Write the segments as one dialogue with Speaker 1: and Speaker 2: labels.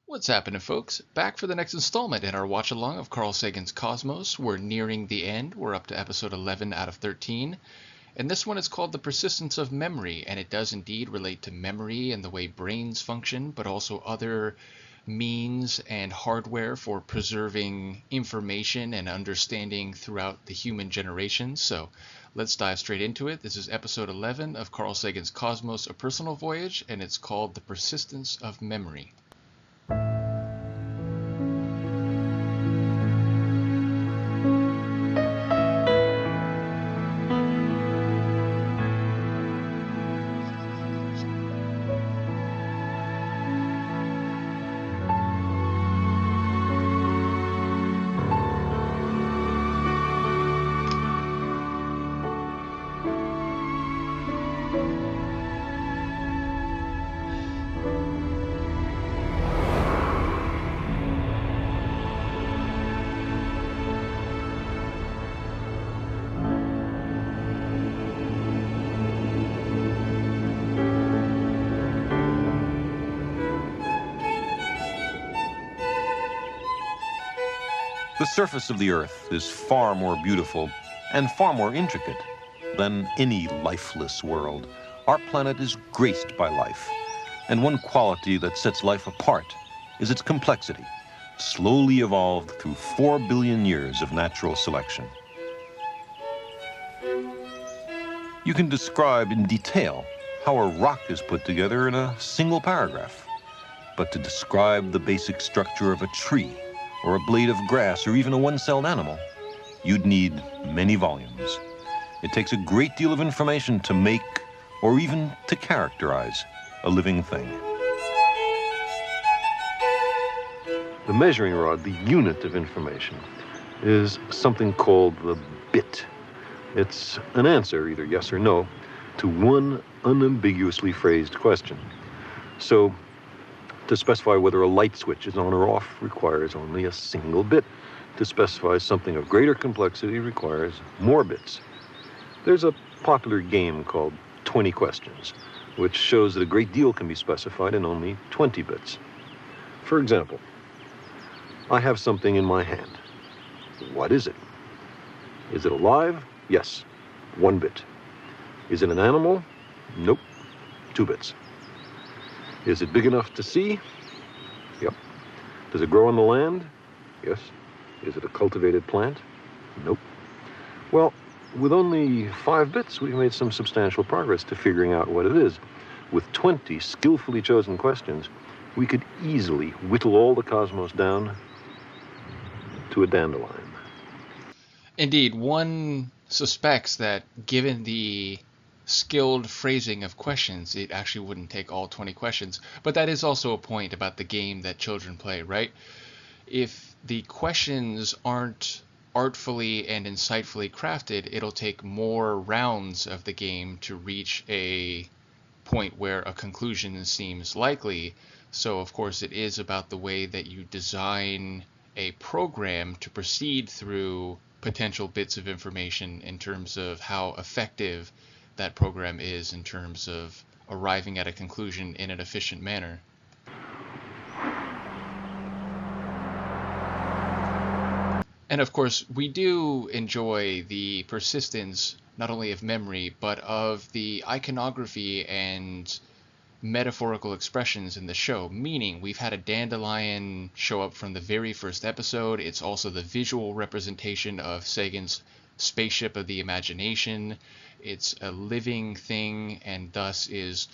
Speaker 1: What's happening, folks? Back for the next installment in our watch-along of Carl Sagan's Cosmos. We're nearing the end. We're up to episode 11 out of 13. And this one is called The Persistence of Memory, and it does indeed relate to memory and the way brains function, but also other means and hardware for preserving information and understanding throughout the human generations. So let's dive straight into it. This is episode 11 of Carl Sagan's Cosmos, A Personal Voyage, and it's called The Persistence of Memory.
Speaker 2: The surface of the Earth is far more beautiful and far more intricate than any lifeless world. Our planet is graced by life, and one quality that sets life apart is its complexity, slowly evolved through 4 billion years of natural selection. You can describe in detail how a rock is put together in a single paragraph, but to describe the basic structure of a tree, or a blade of grass, or even a one-celled animal, you'd need many volumes. It takes a great deal of information to make, or even to characterize, a living thing.
Speaker 3: The measuring rod, the unit of information, is something called the bit. It's an answer, either yes or no, to one unambiguously phrased question. So, to specify whether a light switch is on or off requires only a single bit. To specify something of greater complexity requires more bits. There's a popular game called 20 questions, which shows that a great deal can be specified in only 20 bits. For example, I have something in my hand. What is it? Is it alive? Yes, 1 bit. Is it an animal? Nope, 2 bits. Is it big enough to see? Yep. Does it grow on the land? Yes. Is it a cultivated plant? Nope. Well, with only 5 bits, we've made some substantial progress to figuring out what it is. With 20 skillfully chosen questions, we could easily whittle all the cosmos down to a dandelion.
Speaker 1: Indeed, one suspects that given the skilled phrasing of questions, it actually wouldn't take all 20 questions. But that is also a point about the game that children play, right? If the questions aren't artfully and insightfully crafted, it'll take more rounds of the game to reach a point where a conclusion seems likely. So, of course, it is about the way that you design a program to proceed through potential bits of information in terms of how effective that program is in terms of arriving at a conclusion in an efficient manner. And of course, we do enjoy the persistence not only of memory, but of the iconography and metaphorical expressions in the show, meaning we've had a dandelion show up from the very first episode. It's also the visual representation of Sagan's spaceship of the imagination. It's a living thing and thus is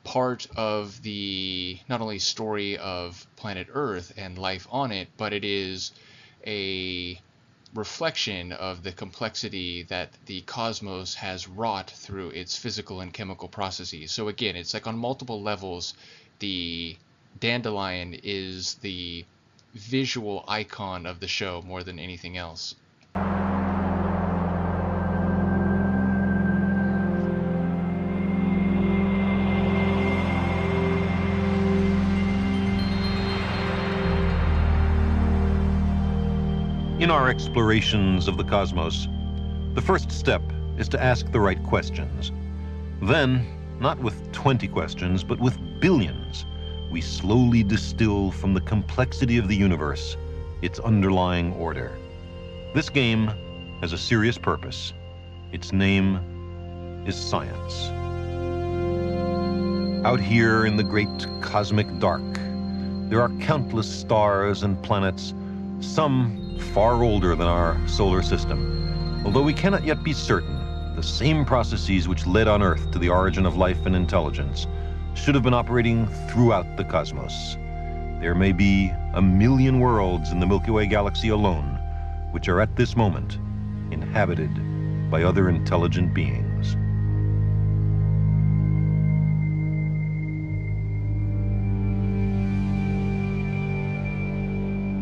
Speaker 1: part of the not only story of planet Earth and life on it, but it is a reflection of the complexity that the cosmos has wrought through its physical and chemical processes. So again, it's like on multiple levels, the dandelion is the visual icon of the show more than anything else.
Speaker 2: In our explorations of the cosmos, the first step is to ask the right questions. Then, not with 20 questions, but with billions, we slowly distill from the complexity of the universe its underlying order. This game has a serious purpose. Its name is science. Out here in the great cosmic dark, there are countless stars and planets, some far older than our solar system. Although we cannot yet be certain, the same processes which led on Earth to the origin of life and intelligence should have been operating throughout the cosmos. There may be 1 million worlds in the Milky Way galaxy alone, which are at this moment inhabited by other intelligent beings.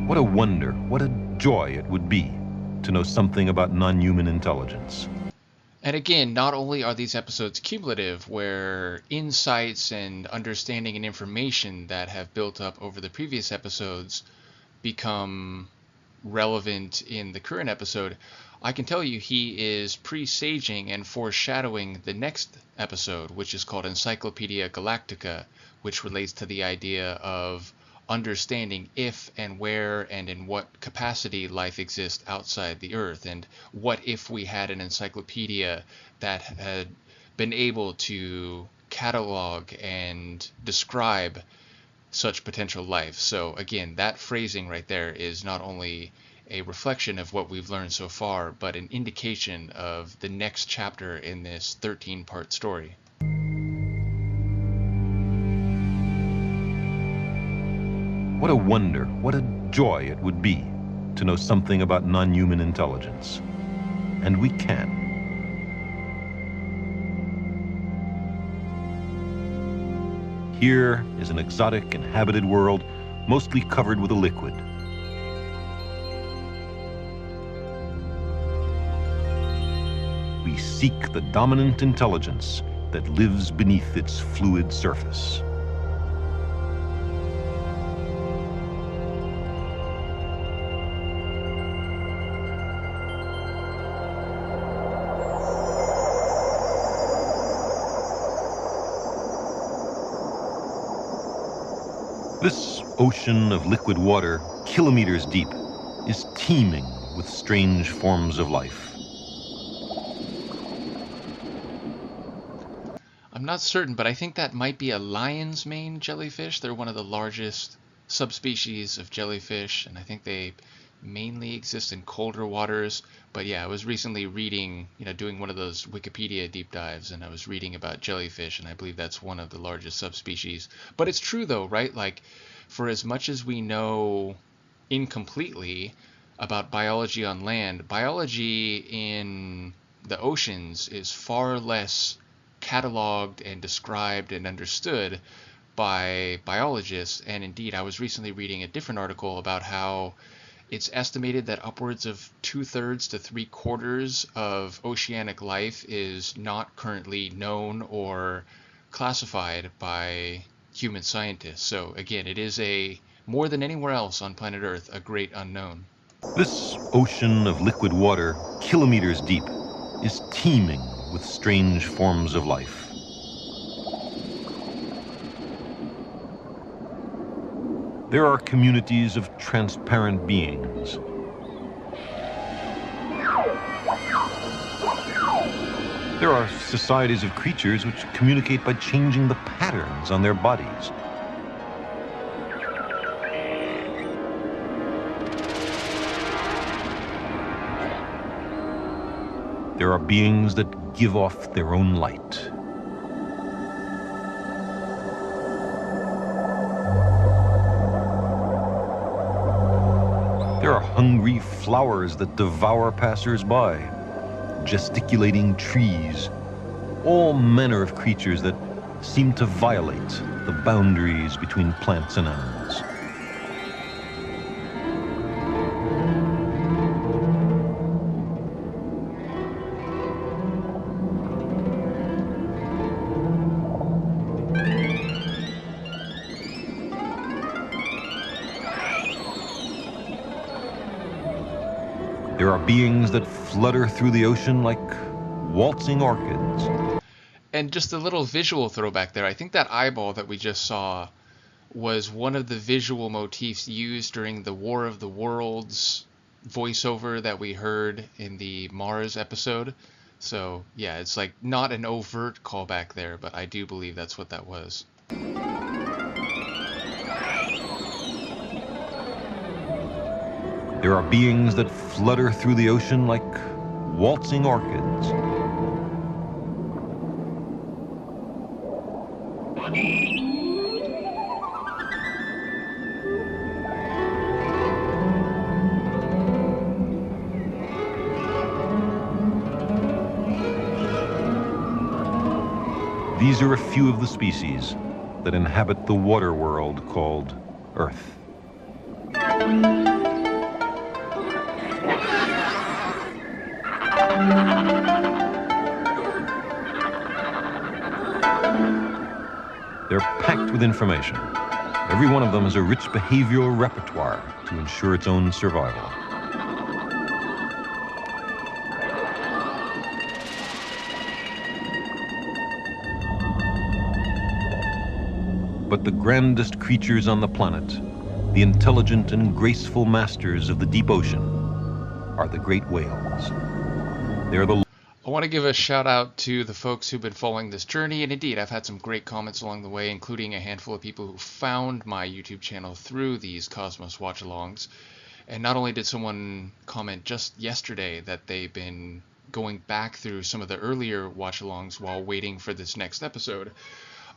Speaker 2: What a wonder, what a joy it would be to know something about non-human intelligence.
Speaker 1: And again, not only are these episodes cumulative, where insights and understanding and information that have built up over the previous episodes become relevant in the current episode, I can tell you he is presaging and foreshadowing the next episode, which is called Encyclopedia Galactica, which relates to the idea of understanding if and where and in what capacity life exists outside the Earth, and what if we had an encyclopedia that had been able to catalog and describe such potential life. So again, that phrasing right there is not only a reflection of what we've learned so far, but an indication of the next chapter in this 13-part story.
Speaker 2: What a wonder, what a joy it would be to know something about non-human intelligence. And we can. Here is an exotic inhabited world, mostly covered with a liquid. We seek the dominant intelligence that lives beneath its fluid surface. This ocean of liquid water, kilometers deep, is teeming with strange forms of life.
Speaker 1: I'm not certain, but I think that might be a lion's mane jellyfish. They're one of the largest subspecies of jellyfish, and I think they mainly exist in colder waters. But yeah, I was recently reading, doing one of those Wikipedia deep dives, and I was reading about jellyfish, and I believe that's one of the largest subspecies. But it's true though, right? Like, for as much as we know incompletely about biology on land, biology in the oceans is far less cataloged and described and understood by biologists. And indeed, I was recently reading a different article about how it's estimated that upwards of 2/3 to 3/4 of oceanic life is not currently known or classified by human scientists. So again, it is more than anywhere else on planet Earth, a great unknown.
Speaker 2: This ocean of liquid water, kilometers deep, is teeming with strange forms of life. There are communities of transparent beings. There are societies of creatures which communicate by changing the patterns on their bodies. There are beings that give off their own light. There are hungry flowers that devour passers-by, gesticulating trees, all manner of creatures that seem to violate the boundaries between plants and animals. There are beings that flutter through the ocean like waltzing orchids.
Speaker 1: And just a little visual throwback there. I think that eyeball that we just saw was one of the visual motifs used during the War of the Worlds voiceover that we heard in the Mars episode. So yeah, it's like not an overt callback there, but I do believe that's what that was.
Speaker 2: There are beings that flutter through the ocean like waltzing orchids. These are a few of the species that inhabit the water world called Earth. They're packed with information. Every one of them has a rich behavioral repertoire to ensure its own survival. But the grandest creatures on the planet, the intelligent and graceful masters of the deep ocean, are the great whales. They're the...
Speaker 1: I want to give a shout out to the folks who've been following this journey, and indeed I've had some great comments along the way, including a handful of people who found my YouTube channel through these Cosmos Watchalongs. And not only did someone comment just yesterday that they've been going back through some of the earlier Watchalongs while waiting for this next episode,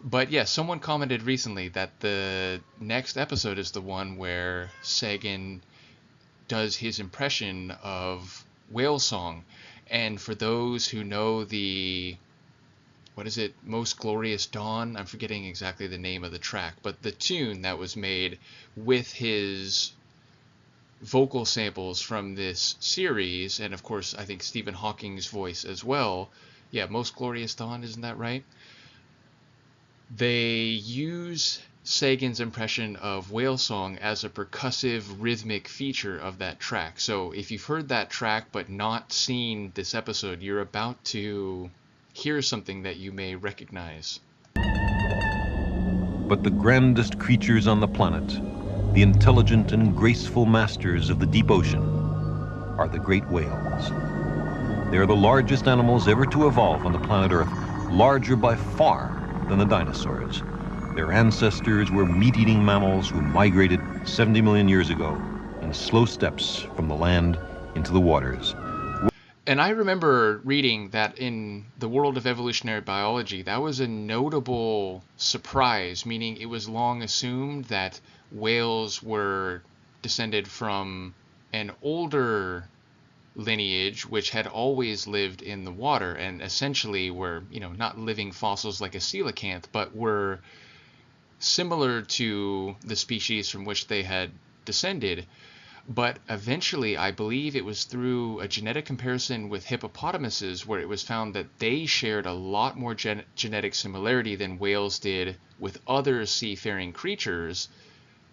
Speaker 1: but yeah, someone commented recently that the next episode is the one where Sagan does his impression of whale song. And for those who know the, what is it, Most Glorious Dawn? I'm forgetting exactly the name of the track, but the tune that was made with his vocal samples from this series, and of course I think Stephen Hawking's voice as well. Yeah, Most Glorious Dawn, isn't that right? They use Sagan's impression of whale song as a percussive rhythmic feature of that track. So if you've heard that track but not seen this episode, you're about to hear something that you may recognize.
Speaker 2: But the grandest creatures on the planet, the intelligent and graceful masters of the deep ocean, are the great whales. They are the largest animals ever to evolve on the planet Earth, larger by far than the dinosaurs. Their ancestors were meat-eating mammals who migrated 70 million years ago in slow steps from the land into the waters.
Speaker 1: And I remember reading that in the world of evolutionary biology, that was a notable surprise, meaning it was long assumed that whales were descended from an older lineage which had always lived in the water and essentially were, not living fossils like a coelacanth, but were similar to the species from which they had descended. But eventually, I believe it was through a genetic comparison with hippopotamuses where it was found that they shared a lot more genetic similarity than whales did with other seafaring creatures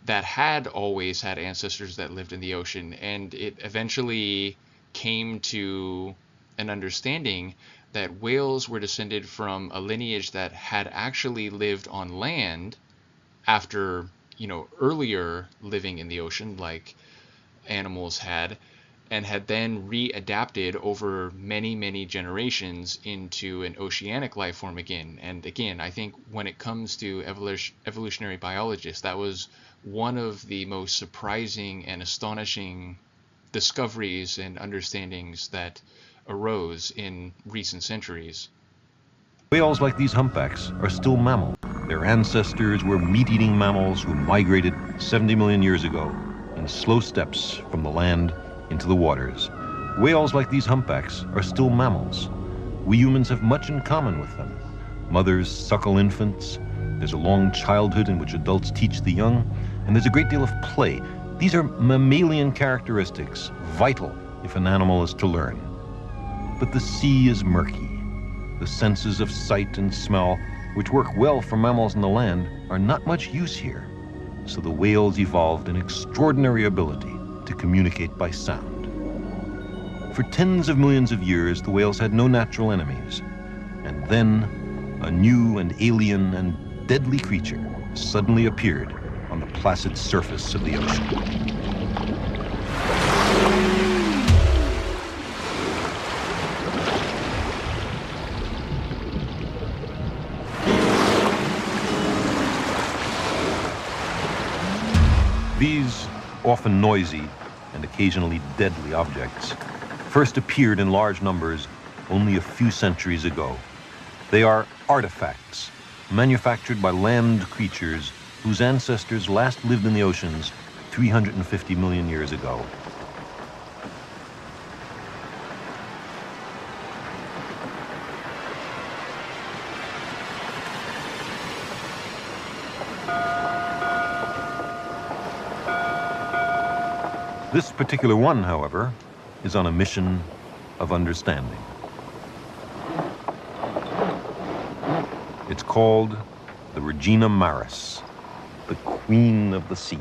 Speaker 1: that had always had ancestors that lived in the ocean. And it eventually came to an understanding that whales were descended from a lineage that had actually lived on land after, earlier living in the ocean like animals had, and had then readapted over many, many generations into an oceanic life form again. And again, I think when it comes to evolutionary biologists, that was one of the most surprising and astonishing discoveries and understandings that arose in recent centuries.
Speaker 2: Whales like these humpbacks are still mammals. Their ancestors were meat-eating mammals who migrated 70 million years ago in slow steps from the land into the waters. Whales like these humpbacks are still mammals. We humans have much in common with them. Mothers suckle infants, there's a long childhood in which adults teach the young, and there's a great deal of play. These are mammalian characteristics, vital if an animal is to learn. But the sea is murky. The senses of sight and smell, which work well for mammals on the land, are not much use here. So the whales evolved an extraordinary ability to communicate by sound. For tens of millions of years, the whales had no natural enemies. And then a new and alien and deadly creature suddenly appeared on the placid surface of the ocean. These often noisy and occasionally deadly objects first appeared in large numbers only a few centuries ago. They are artifacts manufactured by land creatures whose ancestors last lived in the oceans 350 million years ago. This particular one, however, is on a mission of understanding. It's called the Regina Maris, the Queen of the Sea.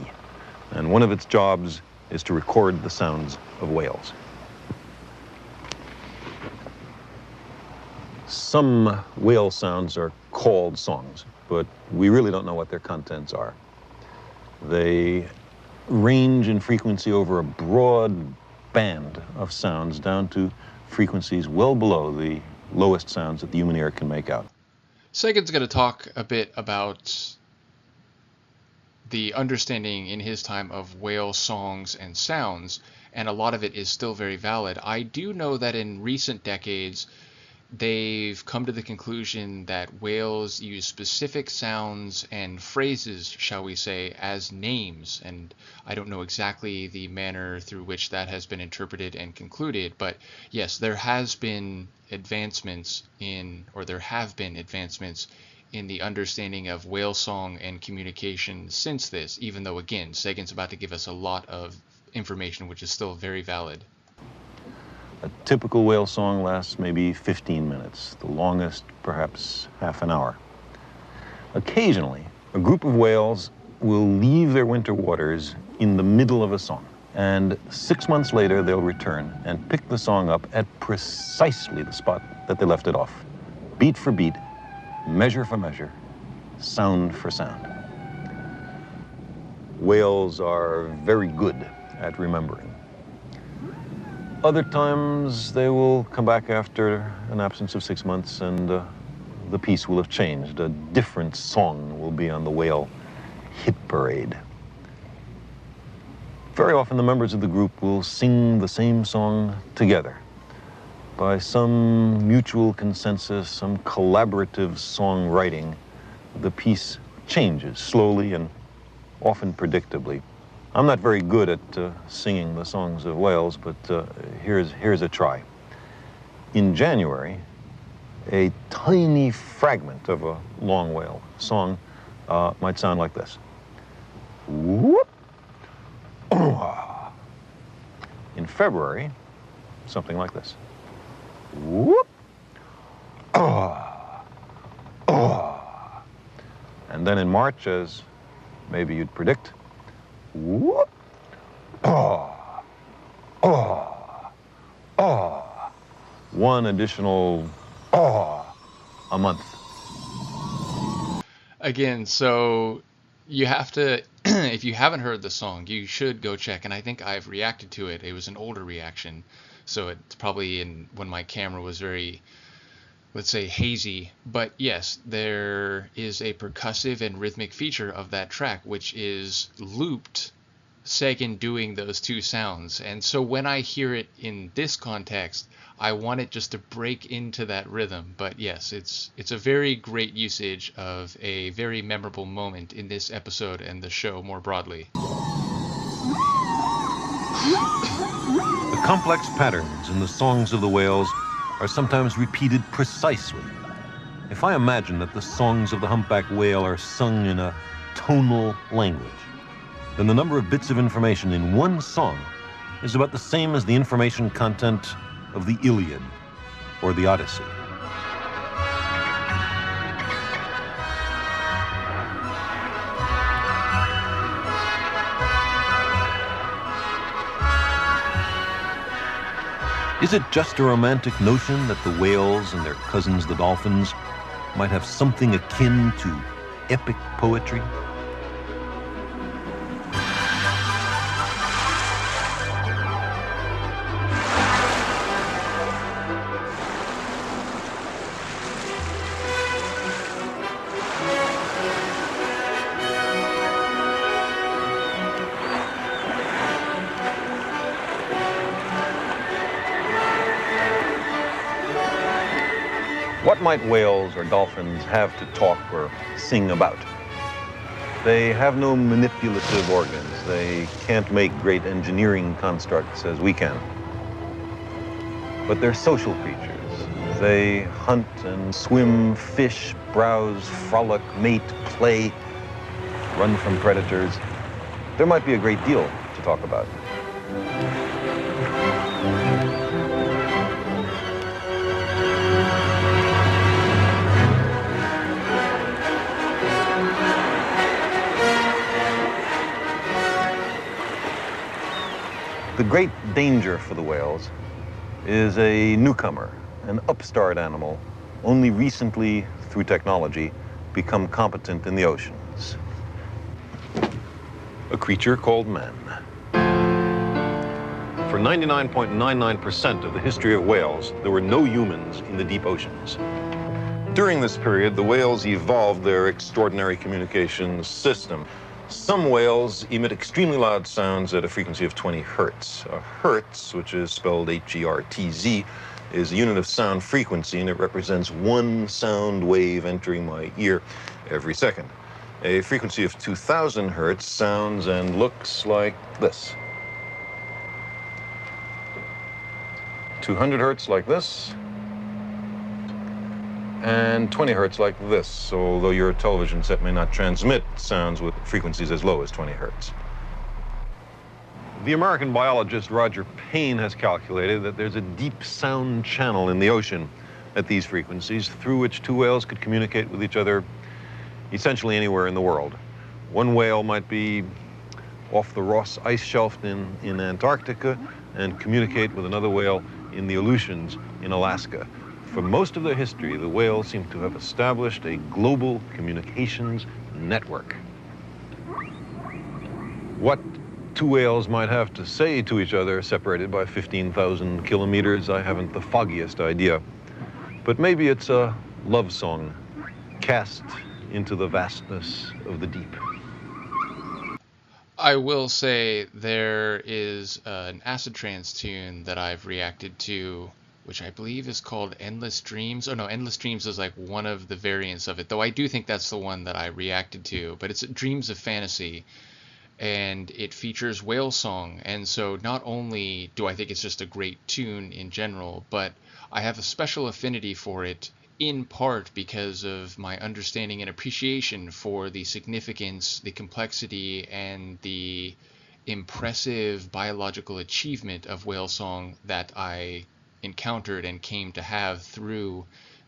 Speaker 2: And one of its jobs is to record the sounds of whales. Some whale sounds are called songs, but we really don't know what their contents are. They range in frequency over a broad band of sounds down to frequencies well below the lowest sounds that the human ear can make out.
Speaker 1: Sagan's going to talk a bit about the understanding in his time of whale songs and sounds, and a lot of it is still very valid. I do know that in recent decades, they've come to the conclusion that whales use specific sounds and phrases, shall we say, as names. And I don't know exactly the manner through which that has been interpreted and concluded, but yes, there have been advancements in the understanding of whale song and communication since this, even though, again, Sagan's about to give us a lot of information which is still very valid.
Speaker 3: A typical whale song lasts maybe 15 minutes, the longest perhaps half an hour. Occasionally, a group of whales will leave their winter waters in the middle of a song, and 6 months later they'll return and pick the song up at precisely the spot that they left it off. Beat for beat, measure for measure, sound for sound. Whales are very good at remembering. Other times they will come back after an absence of 6 months and the piece will have changed. A different song will be on the whale hit parade. Very often the members of the group will sing the same song together. By some mutual consensus, some collaborative songwriting, the piece changes slowly and often predictably. I'm not very good at singing the songs of whales, but here's a try. In January, a tiny fragment of a long whale song might sound like this. Whoop. In February, something like this. Whoop. And then in March, as maybe you'd predict, whoop. One additional a month.
Speaker 1: Again, so you have to, if you haven't heard the song, you should go check, and I think I've reacted to it. It was an older reaction, so it's probably when my camera was very, let's say, hazy. But yes, there is a percussive and rhythmic feature of that track, which is looped Sagan doing those two sounds. And so when I hear it in this context, I want it just to break into that rhythm. But yes, it's a very great usage of a very memorable moment in this episode and the show more broadly.
Speaker 2: The complex patterns in the songs of the whales are sometimes repeated precisely. If I imagine that the songs of the humpback whale are sung in a tonal language, then the number of bits of information in one song is about the same as the information content of the Iliad or the Odyssey. Is it just a romantic notion that the whales and their cousins the dolphins might have something akin to epic poetry? What might whales or dolphins have to talk or sing about? They have no manipulative organs. They can't make great engineering constructs as we can. But they're social creatures. They hunt and swim, fish, browse, frolic, mate, play, run from predators. There might be a great deal to talk about. The great danger for the whales is a newcomer, an upstart animal, only recently, through technology, become competent in the oceans. A creature called man. For 99.99% of the history of whales, there were no humans in the deep oceans. During this period, the whales evolved their extraordinary communications system. Some whales emit extremely loud sounds at a frequency of 20 hertz. A hertz, which is spelled H-E-R-T-Z, is a unit of sound frequency, and it represents one sound wave entering my ear every second. A frequency of 2,000 hertz sounds and looks like this. 200 hertz like this, and 20 hertz like this, although your television set may not transmit sounds with frequencies as low as 20 hertz. The American biologist Roger Payne has calculated that there's a deep sound channel in the ocean at these frequencies through which two whales could communicate with each other essentially anywhere in the world. One whale might be off the Ross ice shelf in Antarctica and communicate with another whale in the Aleutians in Alaska. For most of their history, the whales seem to have established a global communications network. What two whales might have to say to each other, separated by 15,000 kilometers, I haven't the foggiest idea. But maybe it's a love song cast into the vastness of the deep.
Speaker 1: I will say there is an acid trance tune that I've reacted to, which I believe is called Endless Dreams. Oh no, Endless Dreams is like one of the variants of it, though I do think that's the one that I reacted to. But it's Dreams of Fantasy, and it features whale song. And so not only do I think it's just a great tune in general, but I have a special affinity for it in part because of my understanding and appreciation for the significance, the complexity, and the impressive biological achievement of whale song that I encountered and came to have through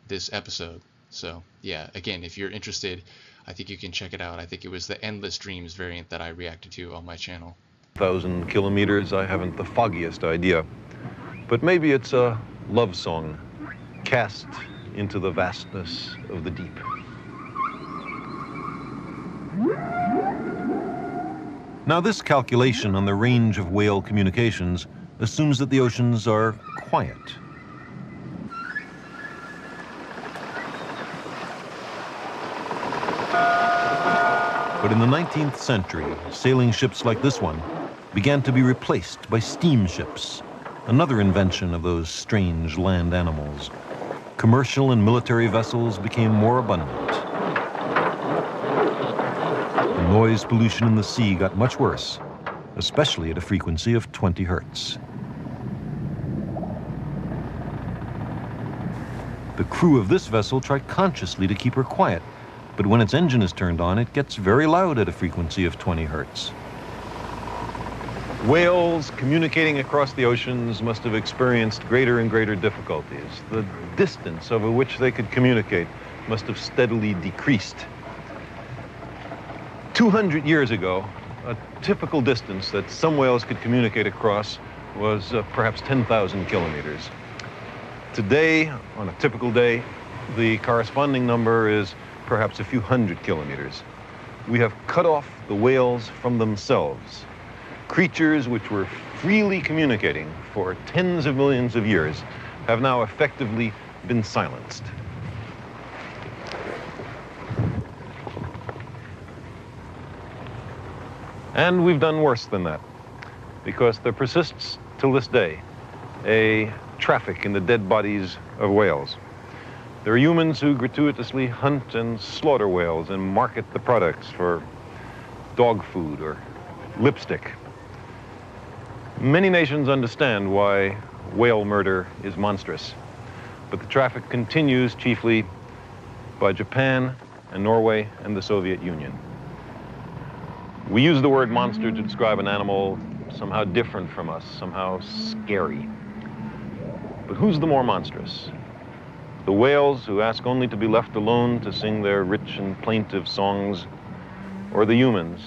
Speaker 1: this episode. So yeah, again, if you're interested, I think you can check it out. I think it was the Endless Dreams variant that I reacted to on my channel.
Speaker 2: 1,000 kilometers, I haven't the foggiest idea. But maybe it's a love song cast into the vastness of the deep. Now, this calculation on the range of whale communications assumes that the oceans are quiet. But in the 19th century, sailing ships like this one began to be replaced by steamships, another invention of those strange land animals. Commercial and military vessels became more abundant. The noise pollution in the sea got much worse, especially at a frequency of 20 hertz. The crew of this vessel tried consciously to keep her quiet, but when its engine is turned on, it gets very loud at a frequency of 20 hertz. Whales communicating across the oceans must have experienced greater and greater difficulties. The distance over which they could communicate must have steadily decreased. 200 years ago, a typical distance that some whales could communicate across was perhaps 10,000 kilometers. Today, on a typical day, the corresponding number is perhaps a few hundred kilometers. We have cut off the whales from themselves. Creatures which were freely communicating for tens of millions of years have now effectively been silenced. And we've done worse than that, because there persists till this day a traffic in the dead bodies of whales.
Speaker 3: There are humans who gratuitously hunt and slaughter whales and market the products for dog food or lipstick. Many nations understand why whale murder is monstrous, but the traffic continues chiefly by Japan and Norway and the Soviet Union. We use the word monster to describe an animal somehow different from us, somehow scary. But who's the more monstrous? The whales who ask only to be left alone to sing their rich and plaintive songs, or the humans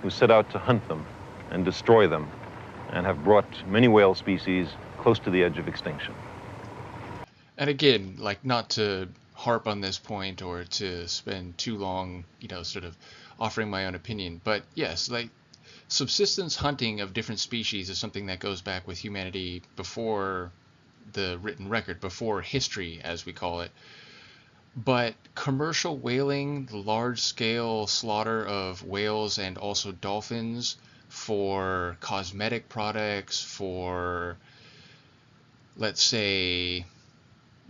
Speaker 3: who set out to hunt them and destroy them and have brought many whale species close to the edge of extinction?
Speaker 1: And again, like, not to harp on this point or to spend too long, sort of offering my own opinion, but yes, like, subsistence hunting of different species is something that goes back with humanity before the written record, before history, as we call it. But commercial whaling, the large-scale slaughter of whales and also dolphins for cosmetic products, for, let's say,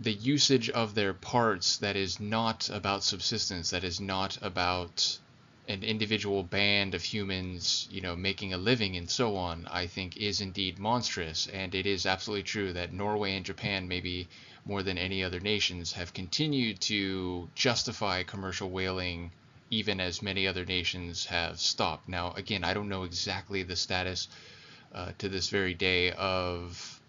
Speaker 1: the usage of their parts that is not about subsistence, that is not about an individual band of humans, making a living and so on, I think is indeed monstrous. And it is absolutely true that Norway and Japan, maybe more than any other nations, have continued to justify commercial whaling even as many other nations have stopped. Now, again, I don't know exactly the status to this very day of,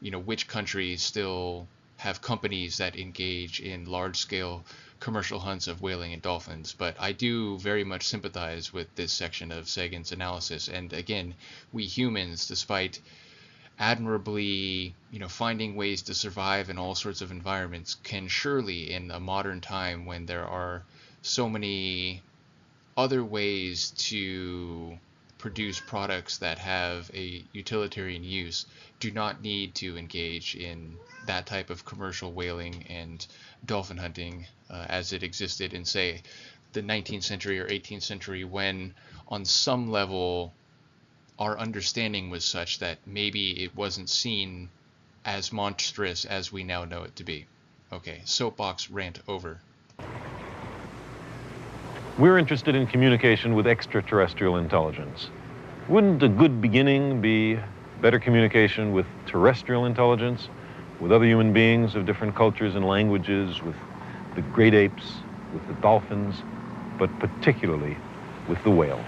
Speaker 1: which countries still have companies that engage in large-scale commercial hunts of whaling and dolphins, but I do very much sympathize with this section of Sagan's analysis. And again, we humans, despite admirably, finding ways to survive in all sorts of environments, can surely, in a modern time when there are so many other ways to produce products that have a utilitarian use, do not need to engage in that type of commercial whaling and dolphin hunting as it existed in, say, the 19th century or 18th century, when on some level our understanding was such that maybe it wasn't seen as monstrous as we now know it to be. Okay, soapbox rant over.
Speaker 3: We're interested in communication with extraterrestrial intelligence. Wouldn't a good beginning be better communication with terrestrial intelligence, with other human beings of different cultures and languages, with the great apes, with the dolphins, but particularly with the whales?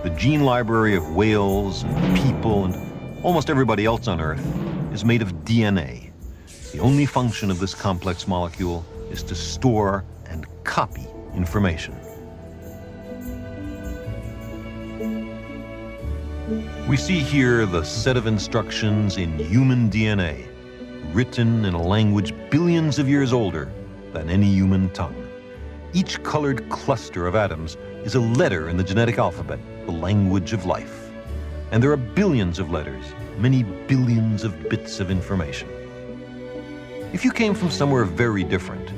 Speaker 2: The gene library of whales and people and almost everybody else on Earth is made of DNA. The only function of this complex molecule is to store and copy information. We see here the set of instructions in human DNA, written in a language billions of years older than any human tongue. Each colored cluster of atoms is a letter in the genetic alphabet, the language of life. And there are billions of letters, many billions of bits of information. If you came from somewhere very different,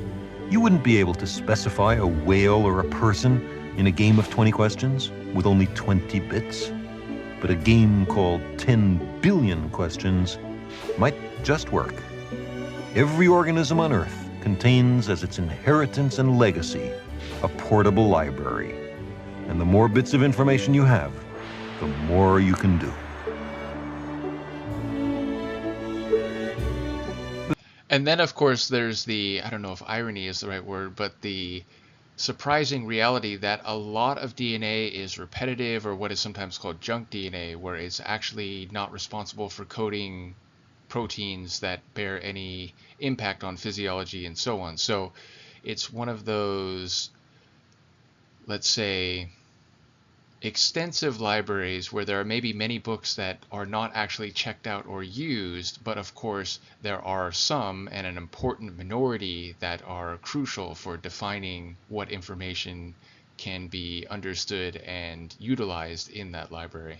Speaker 2: you wouldn't be able to specify a whale or a person in a game of 20 questions with only 20 bits. But a game called 10 billion questions might just work. Every organism on Earth contains as its inheritance and legacy a portable library. And the more bits of information you have, the more you can do.
Speaker 1: And then, of course, there's the, I don't know if irony is the right word, but the surprising reality that a lot of DNA is repetitive, or what is sometimes called junk DNA, where it's actually not responsible for coding proteins that bear any impact on physiology and so on. So it's one of those, let's say, extensive libraries where there are maybe many books that are not actually checked out or used, but of course there are some, and an important minority, that are crucial for defining what information can be understood and utilized in that library.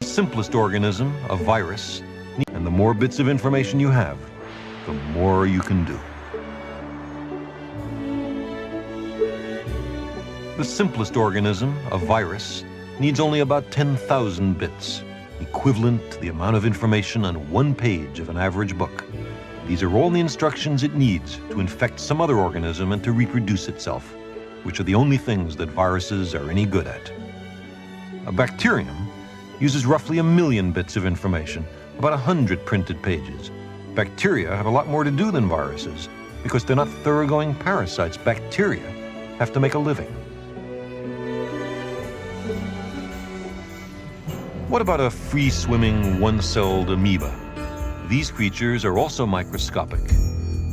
Speaker 2: The simplest organism, a virus, and the more bits of information you have, the more you can do. The simplest organism, a virus, needs only about 10,000 bits, equivalent to the amount of information on one page of an average book. These are all the instructions it needs to infect some other organism and to reproduce itself, which are the only things that viruses are any good at. A bacterium uses roughly 1 million bits of information, about 100 printed pages. Bacteria have a lot more to do than viruses because they're not thoroughgoing parasites. Bacteria have to make a living. What about a free-swimming, one-celled amoeba? These creatures are also microscopic,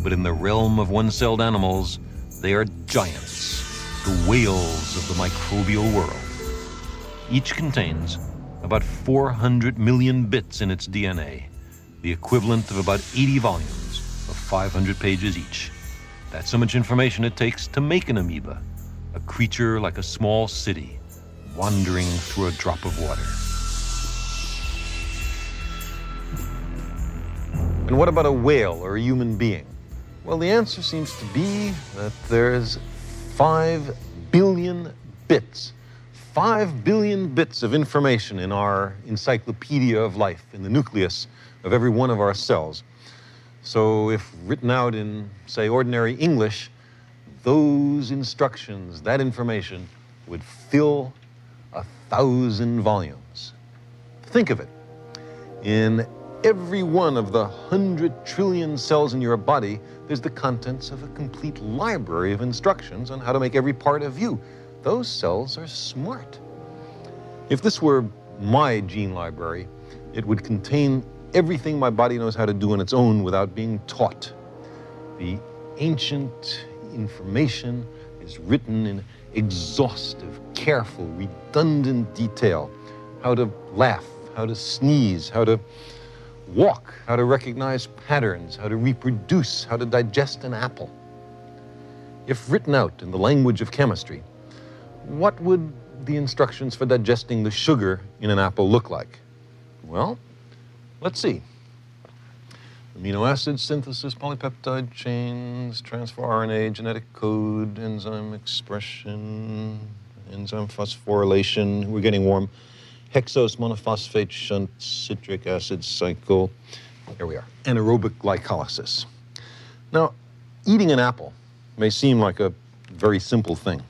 Speaker 2: but in the realm of one-celled animals, they are giants, the whales of the microbial world. Each contains about 400 million bits in its DNA, the equivalent of about 80 volumes of 500 pages each. That's how much information it takes to make an amoeba, a creature like a small city, wandering through a drop of water. And what about a whale or a human being? Well, the answer seems to be that there's 5 billion bits. 5 billion bits of information in our encyclopedia of life, in the nucleus of every one of our cells. So if written out in, say, ordinary English, those instructions, that information, would fill 1,000 volumes. Think of it. In every one of the 100 trillion cells in your body, there's the contents of a complete library of instructions on how to make every part of you. Those cells are smart. If this were my gene library, it would contain everything my body knows how to do on its own without being taught. The ancient information is written in exhaustive, careful, redundant detail. How to laugh, how to sneeze, how to walk, how to recognize patterns, how to reproduce, how to digest an apple. If written out in the language of chemistry, what would the instructions for digesting the sugar in an apple look like? Well, let's see. Amino acid synthesis, polypeptide chains, transfer RNA, genetic code, enzyme expression, enzyme phosphorylation, we're getting warm, hexose monophosphate shunt, citric acid cycle. Here we are, anaerobic glycolysis. Now, eating an apple may seem like a very simple thing,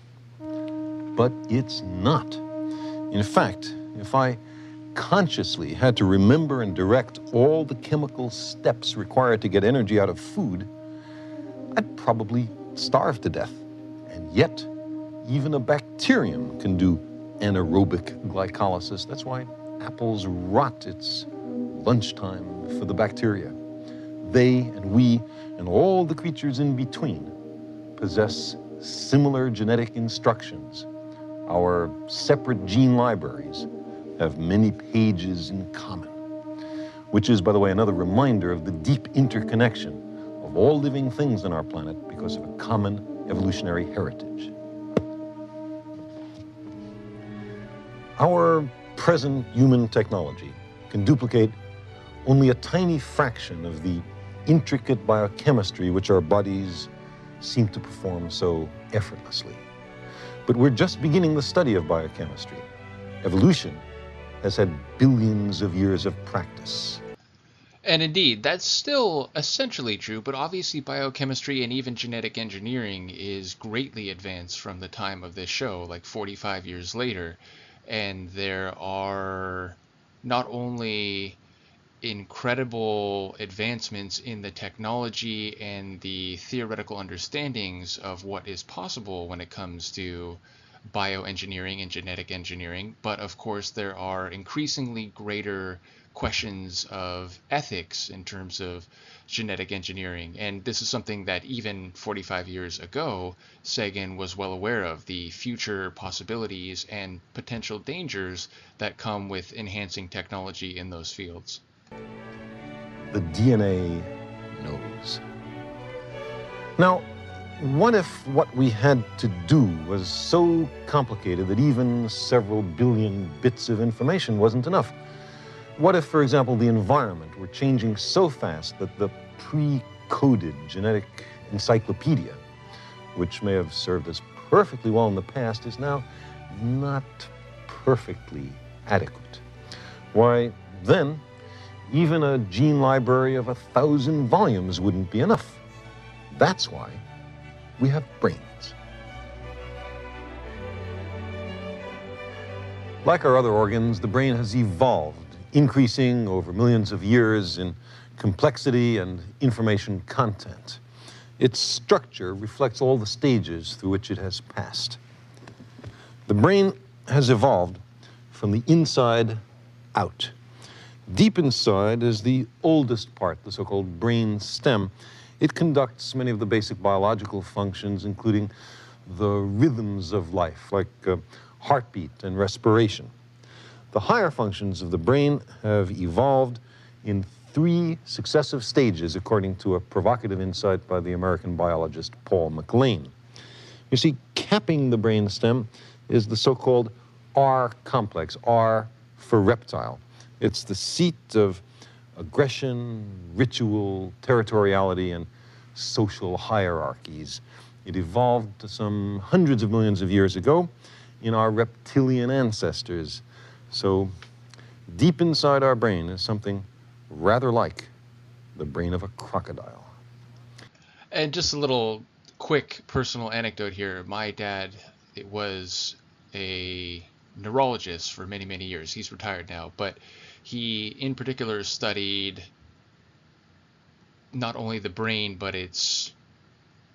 Speaker 2: but it's not. In fact, if I consciously had to remember and direct all the chemical steps required to get energy out of food, I'd probably starve to death. And yet, even a bacterium can do anaerobic glycolysis. That's why apples rot. It's lunchtime for the bacteria. They and we and all the creatures in between possess similar genetic instructions. Our separate gene libraries have many pages in common, which is, by the way, another reminder of the deep interconnection of all living things on our planet because of a common evolutionary heritage. Our present human technology can duplicate only a tiny fraction of the intricate biochemistry which our bodies seem to perform so effortlessly. But we're just beginning the study of biochemistry. Evolution has had billions of years of practice.
Speaker 1: And indeed, that's still essentially true, but obviously biochemistry and even genetic engineering is greatly advanced from the time of this show, like 45 years later. And there are not only incredible advancements in the technology and the theoretical understandings of what is possible when it comes to bioengineering and genetic engineering, but of course there are increasingly greater questions of ethics in terms of genetic engineering. And this is something that even 45 years ago, Sagan was well aware of, the future possibilities and potential dangers that come with enhancing technology in those fields.
Speaker 3: The DNA knows. Now, what if what we had to do was so complicated that even several billion bits of information wasn't enough? What if, for example, the environment were changing so fast that the pre-coded genetic encyclopedia, which may have served us perfectly well in the past, is now not perfectly adequate? Why, then, even a gene library of 1,000 volumes wouldn't be enough. That's why we have brains. Like our other organs, the brain has evolved, increasing over millions of years in complexity and information content. Its structure reflects all the stages through which it has passed. The brain has evolved from the inside out. Deep inside is the oldest part, the so-called brain stem. It conducts many of the basic biological functions, including the rhythms of life, like heartbeat and respiration. The higher functions of the brain have evolved in 3 successive stages, according to a provocative insight by the American biologist Paul MacLean. You see, capping the brain stem is the so-called R complex, R for reptile. It's the seat of aggression, ritual, territoriality, and social hierarchies. It evolved some hundreds of millions of years ago in our reptilian ancestors. So deep inside our brain is something rather like the brain of a crocodile.
Speaker 1: And just a little quick personal anecdote here. My dad was a neurologist for many, many years. He's retired now, but he in particular studied not only the brain, but its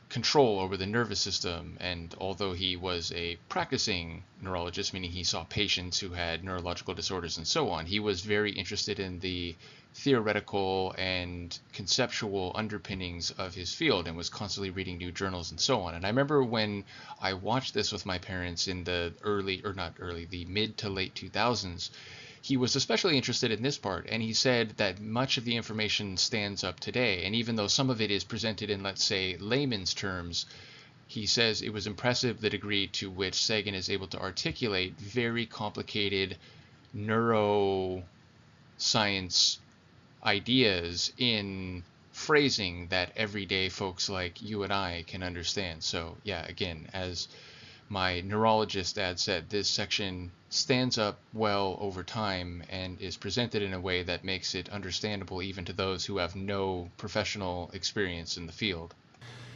Speaker 1: control over the nervous system. And although he was a practicing neurologist, meaning he saw patients who had neurological disorders and so on, he was very interested in the theoretical and conceptual underpinnings of his field and was constantly reading new journals and so on. And I remember when I watched this with my parents in the the mid to late 2000s, he was especially interested in this part, and he said that much of the information stands up today, and even though some of it is presented in, let's say, layman's terms, he says it was impressive the degree to which Sagan is able to articulate very complicated neuroscience ideas in phrasing that everyday folks like you and I can understand. So yeah, again, as my neurologist dad said, this section stands up well over time and is presented in a way that makes it understandable even to those who have no professional experience in the field.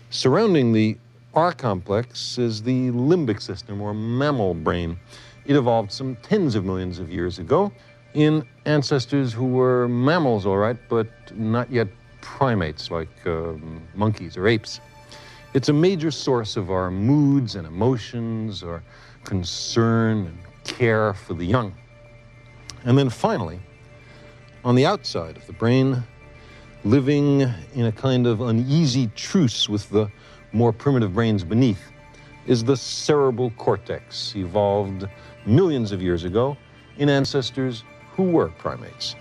Speaker 3: Surrounding the R complex is the limbic system, or mammal brain. It evolved some tens of millions of years ago in ancestors who were mammals, all right, but not yet primates like monkeys or apes. It's a major source of our moods and emotions, our concern and care for the young. And then finally, on the outside of the brain, living in a kind of uneasy truce with the more primitive brains beneath, is the cerebral cortex, evolved millions of years ago in ancestors who were primates.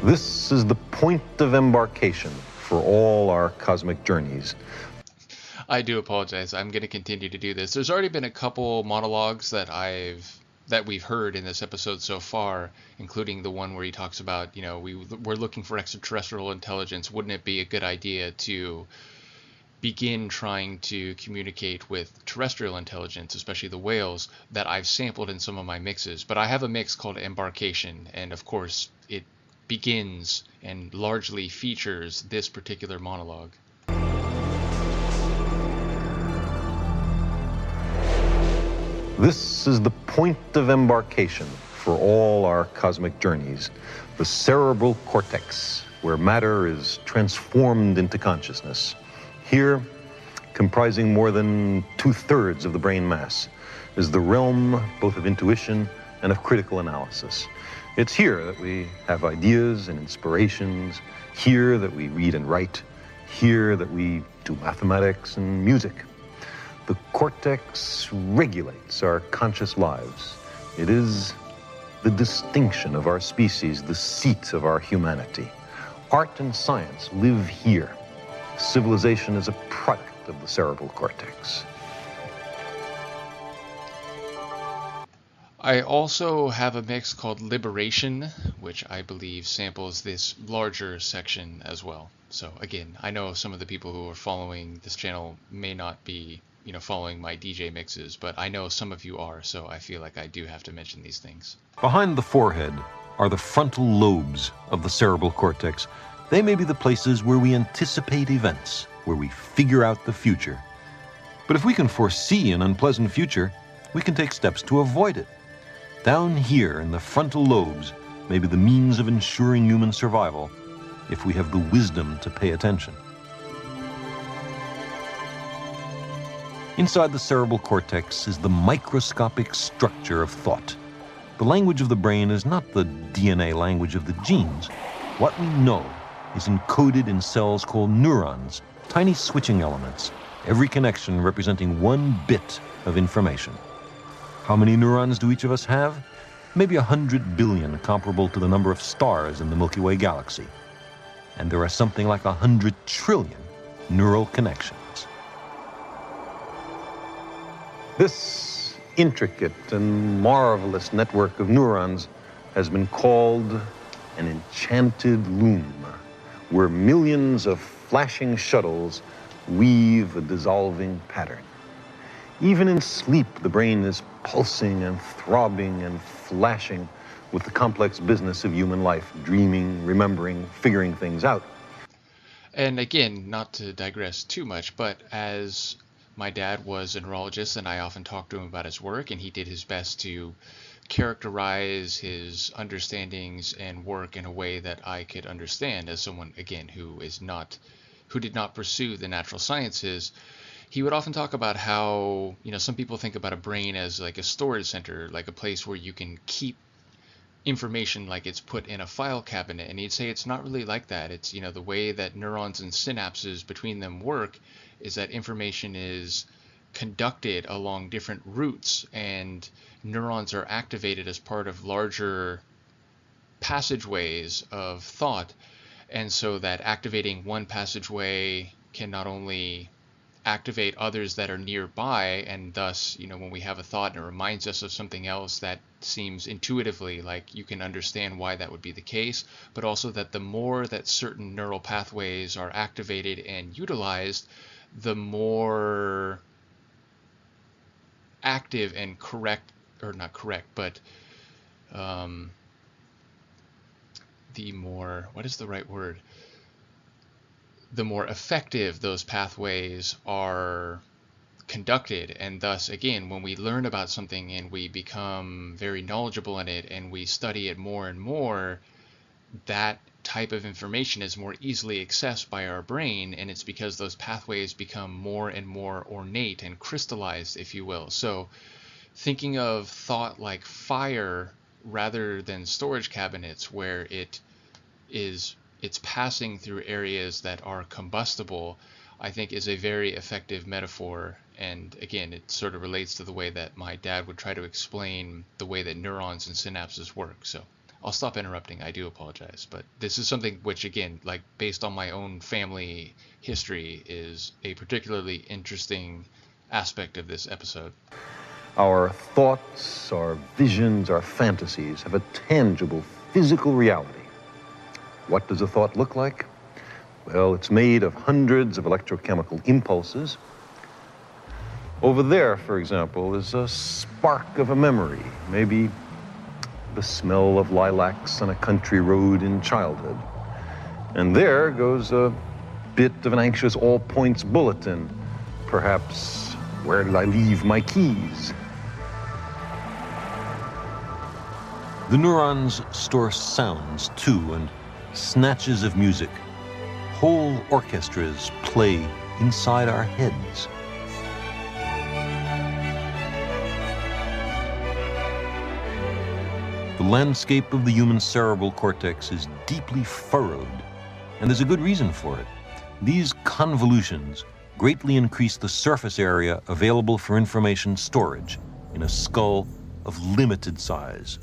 Speaker 3: This is the point of embarkation for all our cosmic journeys.
Speaker 1: I do apologize. I'm going to continue to do this. There's already been a couple monologues that we've heard in this episode so far, including the one where he talks about, we're looking for extraterrestrial intelligence. Wouldn't it be a good idea to begin trying to communicate with terrestrial intelligence, especially the whales, that I've sampled in some of my mixes. But I have a mix called Embarkation, and of course it begins and largely features this particular monologue.
Speaker 3: This is the point of embarkation for all our cosmic journeys, the cerebral cortex, where matter is transformed into consciousness. Here, comprising more than 2/3 of the brain mass, is the realm both of intuition and of critical analysis. It's here that we have ideas and inspirations, here that we read and write, here that we do mathematics and music. The cortex regulates our conscious lives. It is the distinction of our species, the seat of our humanity. Art and science live here. Civilization is a product of the cerebral cortex.
Speaker 1: I also have a mix called Liberation, which I believe samples this larger section as well. So again, I know some of the people who are following this channel may not be, following my DJ mixes, but I know some of you are, so I feel like I do have to mention these things.
Speaker 2: Behind the forehead are the frontal lobes of the cerebral cortex. They may be the places where we anticipate events, where we figure out the future. But if we can foresee an unpleasant future, we can take steps to avoid it. Down here in the frontal lobes may be the means of ensuring human survival if we have the wisdom to pay attention. Inside the cerebral cortex is the microscopic structure of thought. The language of the brain is not the DNA language of the genes. What we know is encoded in cells called neurons, tiny switching elements, every connection representing one bit of information. How many neurons do each of us have? Maybe 100 billion, comparable to the number of stars in the Milky Way galaxy. And there are something like 100 trillion neural connections.
Speaker 3: This intricate and marvelous network of neurons has been called an enchanted loom, where millions of flashing shuttles weave a dissolving pattern. Even in sleep, the brain is pulsing and throbbing and flashing with the complex business of human life, dreaming, remembering, figuring things out.
Speaker 1: And again, not to digress too much, but as my dad was a neurologist and I often talked to him about his work, and he did his best to characterize his understandings and work in a way that I could understand as someone, again, who did not pursue the natural sciences. He would often talk about how, some people think about a brain as like a storage center, like a place where you can keep information like it's put in a file cabinet. And he'd say it's not really like that. It's, the way that neurons and synapses between them work is that information is conducted along different routes, and neurons are activated as part of larger passageways of thought. And so that activating one passageway can not only activate others that are nearby, and thus, when we have a thought and it reminds us of something else that seems intuitively like you can understand why that would be the case, but also that the more that certain neural pathways are activated and utilized, the more active and correct, or not correct, but the more, what is the right word? The more effective those pathways are conducted. And thus, again, when we learn about something and we become very knowledgeable in it and we study it more and more, that type of information is more easily accessed by our brain, and it's because those pathways become more and more ornate and crystallized, if you will. So thinking of thought like fire rather than storage cabinets, where it's passing through areas that are combustible, I think is a very effective metaphor. And again, it sort of relates to the way that my dad would try to explain the way that neurons and synapses work. So I'll stop interrupting. I do apologize. But this is something which, again, like based on my own family history, is a particularly interesting aspect of this episode.
Speaker 3: Our thoughts, our visions, our fantasies have a tangible physical reality. What does a thought look like? Well, it's made of hundreds of electrochemical impulses. Over there, for example, is a spark of a memory, maybe the smell of lilacs on a country road in childhood. And there goes a bit of an anxious all-points bulletin. Perhaps, where did I leave my keys?
Speaker 2: The neurons store sounds, too, and snatches of music. Whole orchestras play inside our heads. The landscape of the human cerebral cortex is deeply furrowed, and there's a good reason for it. These convolutions greatly increase the surface area available for information storage in a skull of limited size.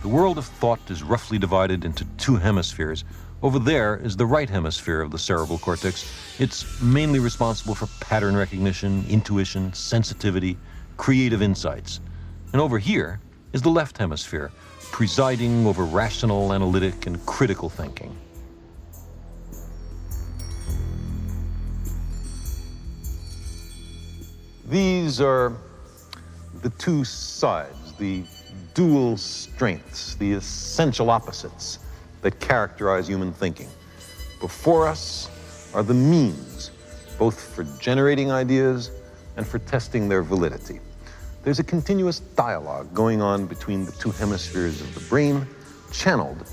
Speaker 2: The world of thought is roughly divided into two hemispheres. Over there is the right hemisphere of the cerebral cortex. It's mainly responsible for pattern recognition, intuition, sensitivity, creative insights. And over here is the left hemisphere, presiding over rational, analytic, and critical thinking. These are the two sides, the dual strengths, the essential opposites that characterize human thinking. Before us are the means, both for generating ideas and for testing their validity. There's a continuous dialogue going on between the two hemispheres of the brain, channeled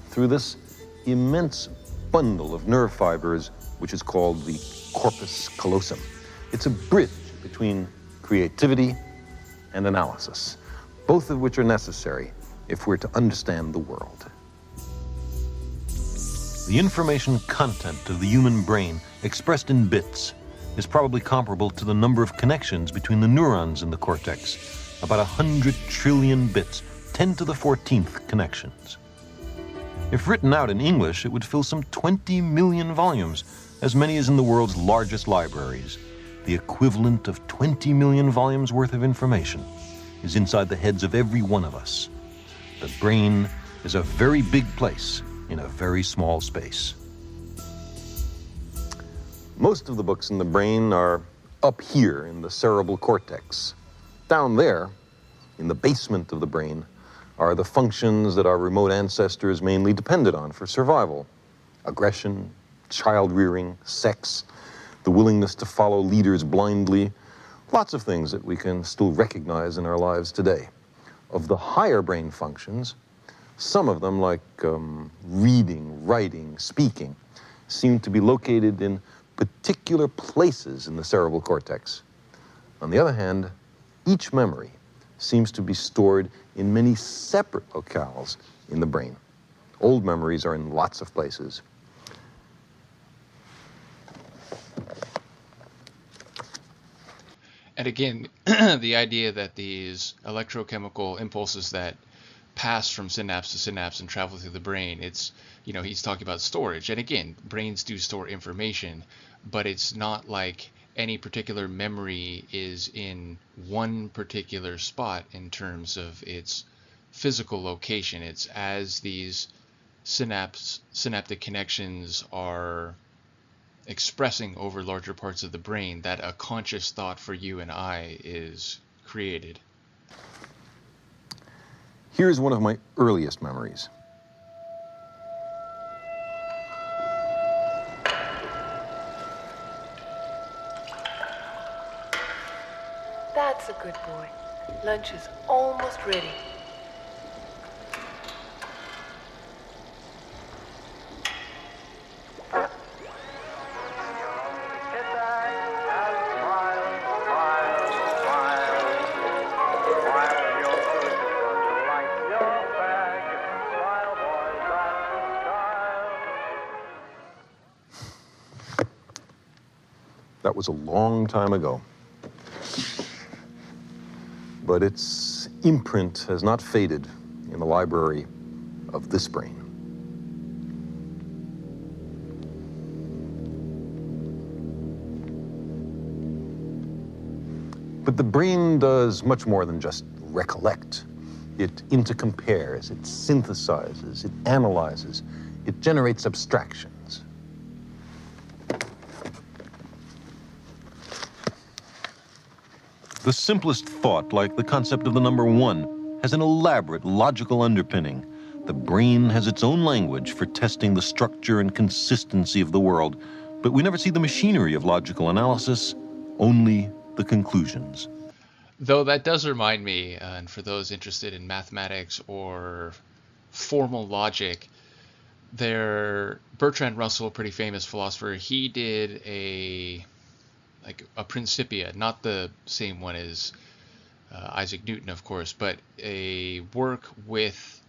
Speaker 2: through this immense bundle of nerve fibers, which is called the corpus callosum. It's a bridge between creativity and analysis, both of which are necessary if we're to understand the world. The information content of the human brain, expressed in bits, is probably comparable to the number of connections between the neurons in the cortex, about 100 trillion bits, 10 to the 14th connections. If written out in English, it would fill some 20 million volumes, as many as in the world's largest libraries. The equivalent of 20 million volumes worth of information is inside the heads of every one of us. The brain is a very big place in a very small space. Most of the books in the brain are up here in the cerebral cortex. Down there, in the basement of the brain, are the functions that our remote ancestors mainly depended on for survival: aggression, child rearing, sex, the willingness to follow leaders blindly, lots of things that we can still recognize in our lives today. Of the higher brain functions, some of them, like reading, writing, speaking, seem to be located in particular places in the cerebral cortex. On the other hand, each memory seems to be stored in many separate locales in the brain. Old memories are in lots of places.
Speaker 1: And again, the idea that these electrochemical impulses that pass from synapse to synapse and travel through the brain, it's, he's talking about storage. And again, brains do store information, but it's not like any particular memory is in one particular spot in terms of its physical location. It's as these synaptic connections are expressing over larger parts of the brain that a conscious thought for you and I is created.
Speaker 3: Here's one of my earliest memories.
Speaker 4: That's a good boy. Lunch is almost ready.
Speaker 3: That was a long time ago. But its imprint has not faded in the library of this brain. But the brain does much more than just recollect. It intercompares, it synthesizes, it analyzes, it generates abstractions.
Speaker 2: The simplest thought, like the concept of the number 1, has an elaborate logical underpinning. The brain has its own language for testing the structure and consistency of the world, but we never see the machinery of logical analysis, only the conclusions.
Speaker 1: Though that does remind me, and for those interested in mathematics or formal logic, Bertrand Russell, pretty famous philosopher, he did a Principia, not the same one as Isaac Newton, of course, but a work with,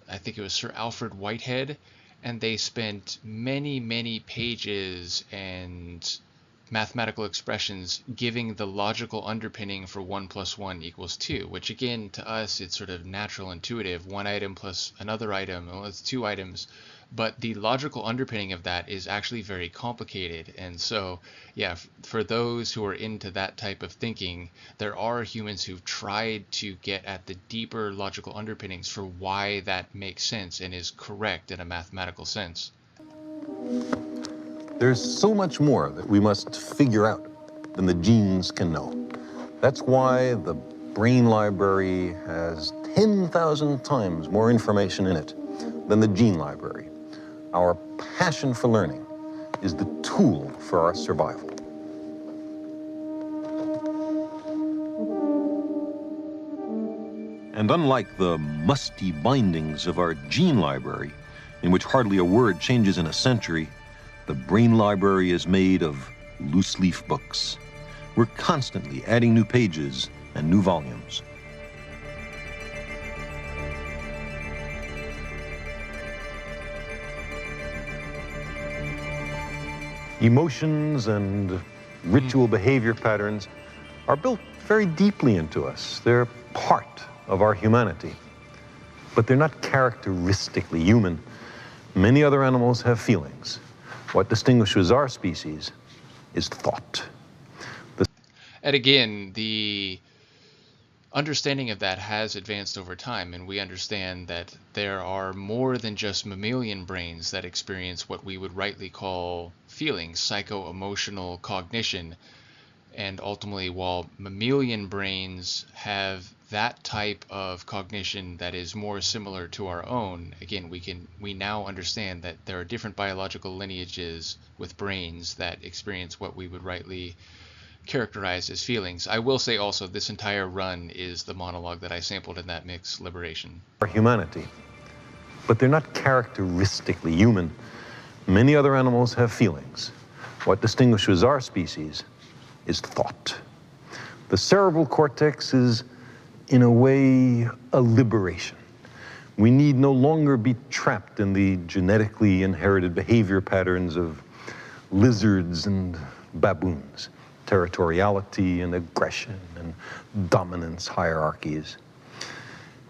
Speaker 1: I think it was Sir Alfred Whitehead, and they spent many, many pages and mathematical expressions giving the logical underpinning for 1 plus 1 equals 2, which again, to us, it's sort of natural, intuitive, one item plus another item, well, it's two items, but the logical underpinning of that is actually very complicated. And so, yeah, for those who are into that type of thinking, there are humans who've tried to get at the deeper logical underpinnings for why that makes sense and is correct in a mathematical sense.
Speaker 2: There's so much more that we must figure out than the genes can know. That's why the brain library has 10,000 times more information in it than the gene library. Our passion for learning is the tool for our survival. And unlike the musty bindings of our gene library, in which hardly a word changes in a century, the brain library is made of loose-leaf books. We're constantly adding new pages and new volumes. Emotions and ritual behavior patterns are built very deeply into us. They're part of our humanity, but they're not characteristically human. Many other animals have feelings. What distinguishes our species is thought.
Speaker 1: And again, the understanding of that has advanced over time, and we understand that there are more than just mammalian brains that experience what we would rightly call feelings, psycho-emotional cognition. And ultimately, while mammalian brains have that type of cognition that is more similar to our own, again, we now understand that there are different biological lineages with brains that experience what we would rightly characterize as feelings. I will say also, this entire run is the monologue that I sampled in that mix, Liberation.
Speaker 2: Our humanity, but they're not characteristically human. Many other animals have feelings. What distinguishes our species is thought. The cerebral cortex is, in a way, a liberation. We need no longer be trapped in the genetically inherited behavior patterns of lizards and baboons, territoriality and aggression and dominance hierarchies.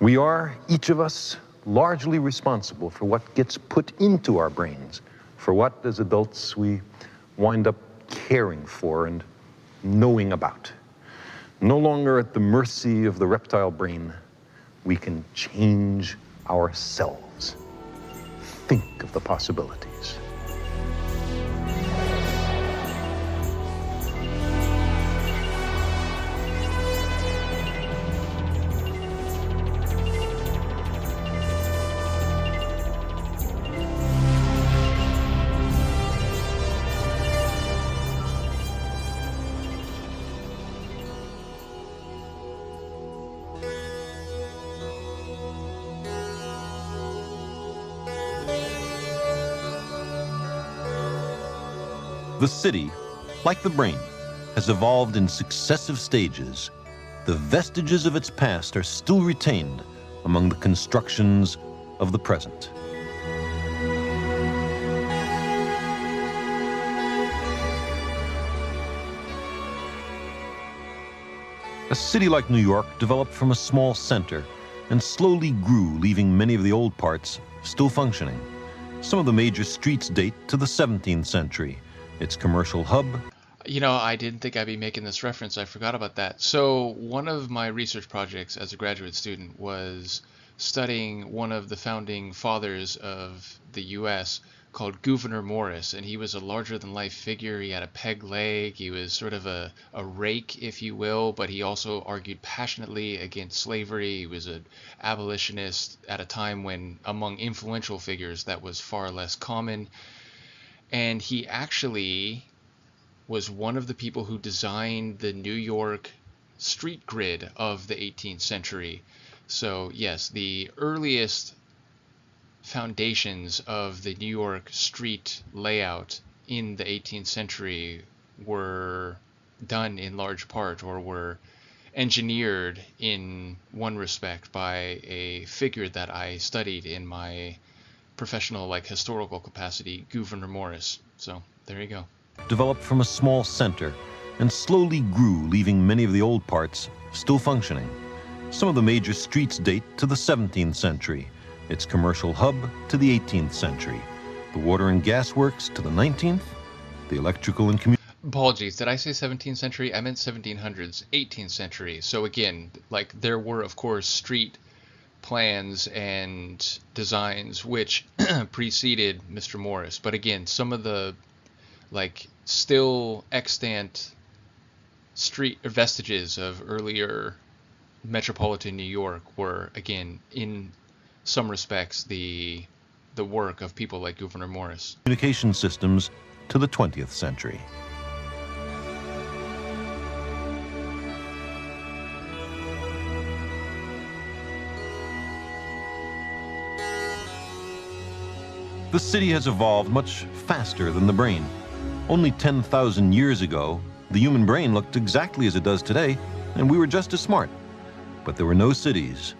Speaker 2: We are, each of us, largely responsible for what gets put into our brains, for what, as adults, we wind up caring for and knowing about. No longer at the mercy of the reptile brain, we can change ourselves. Think of the possibilities. The city, like the brain, has evolved in successive stages. The vestiges of its past are still retained among the constructions of the present. A city like New York developed from a small center and slowly grew, leaving many of the old parts still functioning. Some of the major streets date to the 17th century. Its commercial hub.
Speaker 1: You know, I didn't think I'd be making this reference. I forgot about that. So one of my research projects as a graduate student was studying one of the founding fathers of the U.S. called Gouverneur Morris, and he was a larger-than-life figure. He had a peg leg. He was sort of a rake, if you will, but he also argued passionately against slavery. He was an abolitionist at a time when, among influential figures, that was far less common. And he actually was one of the people who designed the New York street grid of the 18th century. So yes, the earliest foundations of the New York street layout in the 18th century were done in large part, or were engineered in one respect by a figure that I studied in my professional, like, historical capacity, Gouverneur Morris. So there you go.
Speaker 2: Developed from a small center and slowly grew, leaving many of the old parts still functioning. Some of the major streets date to the 17th century, its commercial hub to the 18th century, the water and gas works to the 19th, the electrical and
Speaker 1: Apologies, did I say 17th century? I meant 1700s, 18th century. So again, like, there were, of course, street plans and designs which preceded Mr. Morris. But again, some of the, like, still extant street vestiges of earlier metropolitan New York were, again, in some respects, the work of people like Gouverneur Morris.
Speaker 2: communication systems to the 20th century. The city has evolved much faster than the brain. Only 10,000 years ago, the human brain looked exactly as it does today, and we were just as smart. But there were no cities,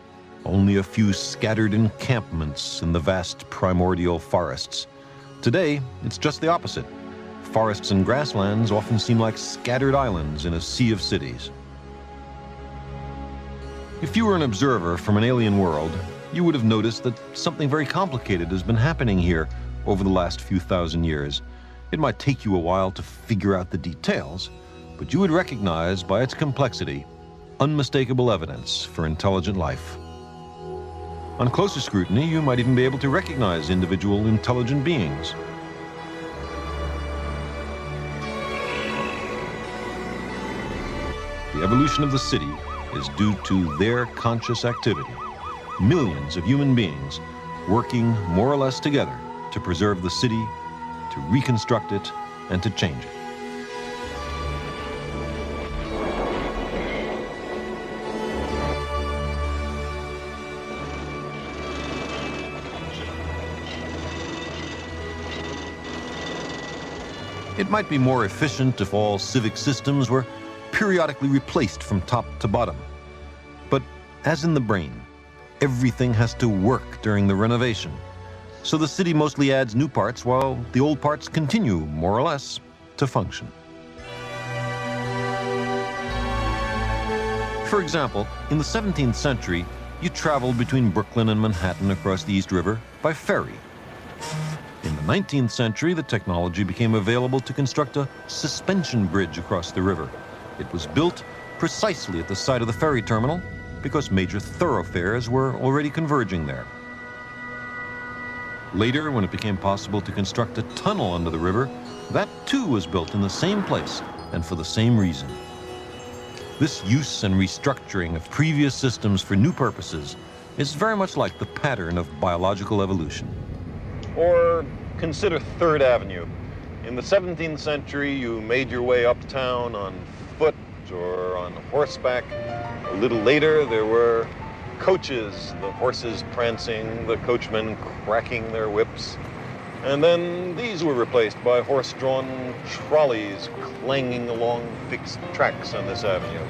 Speaker 2: only a few scattered encampments in the vast primordial forests. Today, it's just the opposite. Forests and grasslands often seem like scattered islands in a sea of cities. If you were an observer from an alien world, you would have noticed that something very complicated has been happening here over the last few thousand years. It might take you a while to figure out the details, but you would recognize by its complexity unmistakable evidence for intelligent life. On closer scrutiny, you might even be able to recognize individual intelligent beings. The evolution of the city is due to their conscious activity. Millions of human beings working more or less together to preserve the city, to reconstruct it, and to change it. It might be more efficient if all civic systems were periodically replaced from top to bottom. But as in the brain, everything has to work during the renovation. So the city mostly adds new parts while the old parts continue, more or less, to function. For example, in the 17th century, you traveled between Brooklyn and Manhattan across the East River by ferry. In the 19th century, the technology became available to construct a suspension bridge across the river. It was built precisely at the site of the ferry terminal because major thoroughfares were already converging there. Later, when it became possible to construct a tunnel under the river, that too was built in the same place and for the same reason. This use and restructuring of previous systems for new purposes is very much like the pattern of biological evolution.
Speaker 3: Or consider 3rd Avenue. In the 17th century, you made your way uptown on foot or on horseback. A little later, there were coaches, the horses prancing, the coachmen cracking their whips. And then these were replaced by horse-drawn trolleys clanging along fixed tracks on this avenue.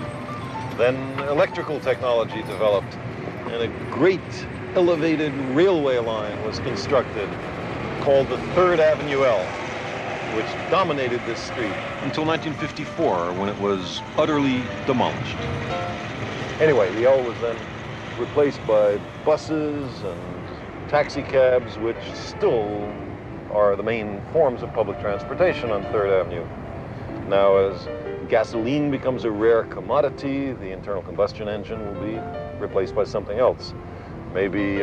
Speaker 3: Then electrical technology developed, and a great elevated railway line was constructed called the 3rd Avenue L, which dominated this street
Speaker 2: Until 1954, when it was utterly demolished.
Speaker 3: Anyway, the L was then replaced by buses and taxi cabs, which still are the main forms of public transportation on 3rd Avenue. Now, as gasoline becomes a rare commodity, the internal combustion engine will be replaced by something else. Maybe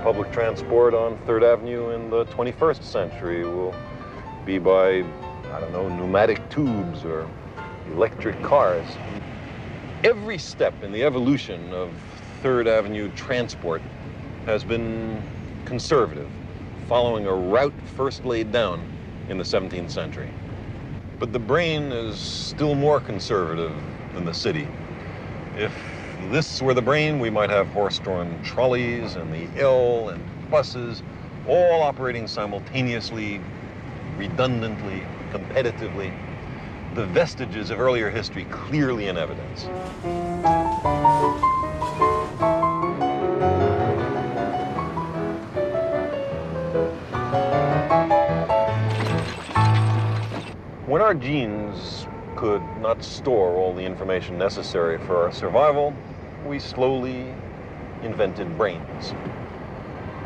Speaker 3: public transport on 3rd Avenue in the 21st century will be by, I don't know, pneumatic tubes or electric cars. Every step in the evolution of 3rd Avenue transport has been conservative, following a route first laid down in the 17th century. But the brain is still more conservative than the city. If this were the brain, we might have horse-drawn trolleys and the L and buses all operating simultaneously, redundantly, competitively. The vestiges of earlier history clearly in evidence. When our genes could not store all the information necessary for our survival, we slowly invented brains.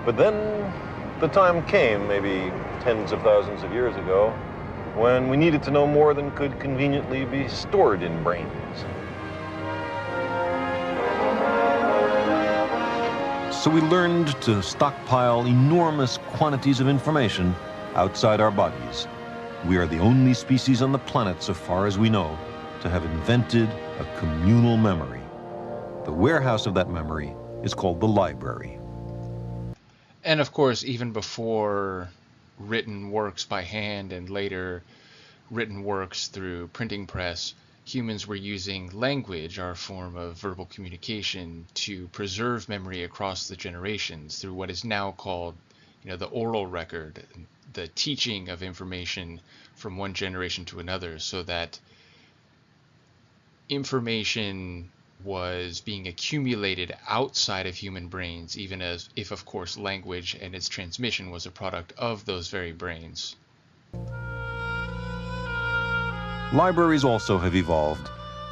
Speaker 3: But then the time came, maybe tens of thousands of years ago, when we needed to know more than could conveniently be stored in brains.
Speaker 2: So we learned to stockpile enormous quantities of information outside our bodies. We are the only species on the planet, so far as we know, to have invented a communal memory. The warehouse of that memory is called the library.
Speaker 1: And of course, even before written works by hand and later written works through printing press, humans were using language, our form of verbal communication, to preserve memory across the generations through what is now called, the oral record, the teaching of information from one generation to another, so that information was being accumulated outside of human brains, even as if, of course, language and its transmission was a product of those very brains.
Speaker 2: Libraries also have evolved.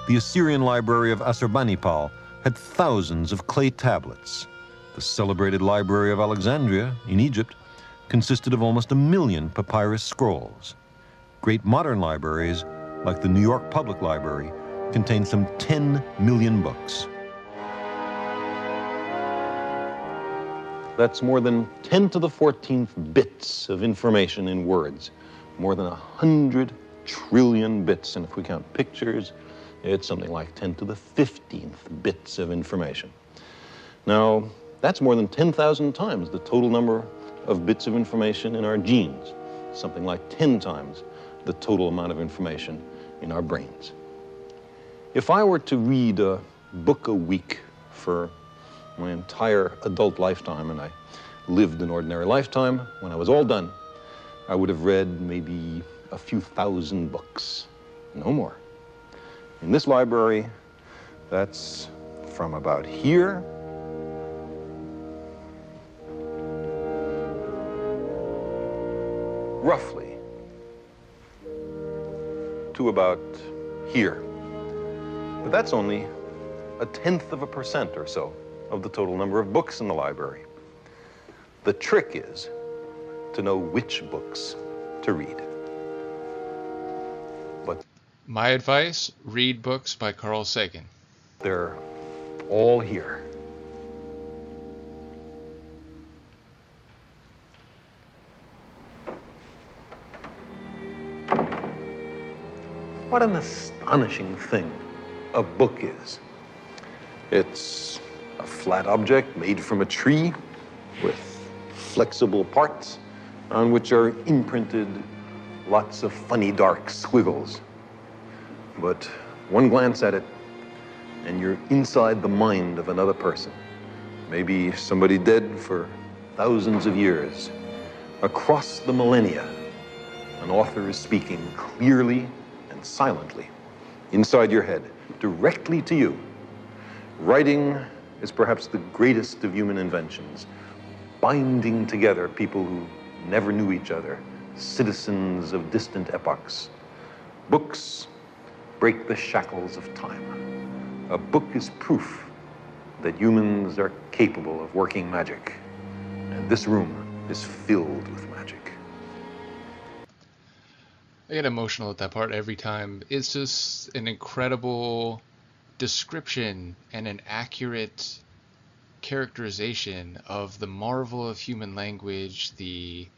Speaker 2: The Assyrian library of Assurbanipal had thousands of clay tablets. The celebrated library of Alexandria in Egypt consisted of almost 1 million papyrus scrolls. Great modern libraries, like the New York Public Library, contain some 10 million books.
Speaker 3: That's more than 10 to the 14th bits of information in words. More than 100 trillion bits. And if we count pictures, it's something like 10 to the 15th bits of information. Now, that's more than 10,000 times the total number of bits of information in our genes. Something like 10 times the total amount of information in our brains. If I were to read a book a week for my entire adult lifetime, and I lived an ordinary lifetime, when I was all done, I would have read maybe a few thousand books, no more. In this library, that's from about here roughly to about here. But that's only 0.1% or so of the total number of books in the library. The trick is to know which books to read. But
Speaker 1: My advice, read books by Carl Sagan.
Speaker 3: they're all here. What an astonishing thing a book is. It's a flat object made from a tree with flexible parts on which are imprinted lots of funny dark squiggles. But one glance at it and you're inside the mind of another person. Maybe somebody dead for thousands of years. Across the millennia, an author is speaking clearly and silently inside your head, directly to you. Writing is perhaps the greatest of human inventions, binding together people who never knew each other, citizens of distant epochs. Books break the shackles of time. A book is proof that humans are capable of working magic, and this room is filled with magic.
Speaker 1: I get emotional at that part every time. It's just an incredible description and an accurate characterization of the marvel of human language, the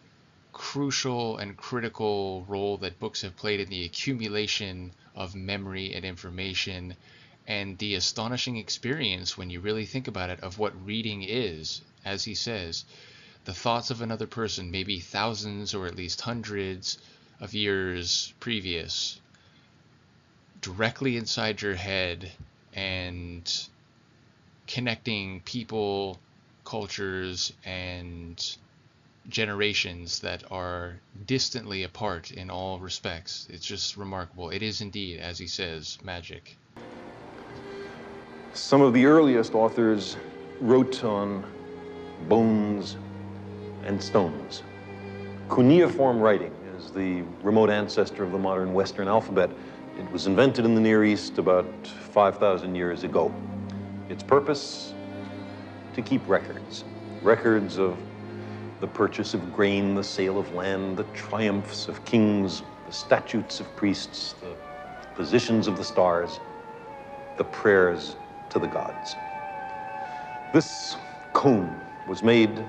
Speaker 1: crucial and critical role that books have played in the accumulation of memory and information, and the astonishing experience, when you really think about it, of what reading is. As he says, the thoughts of another person, maybe thousands or at least hundreds of years previous, directly inside your head and connecting people, cultures, and generations that are distantly apart in all respects. It's just remarkable. It is indeed, as he says, magic.
Speaker 3: Some of the earliest authors wrote on bones and stones. Cuneiform writing is the remote ancestor of the modern Western alphabet. It was invented in the Near East about 5,000 years ago. Its purpose? To keep records. Records of the purchase of grain, the sale of land, the triumphs of kings, the statutes of priests, the positions of the stars, the prayers to the gods. This cone was made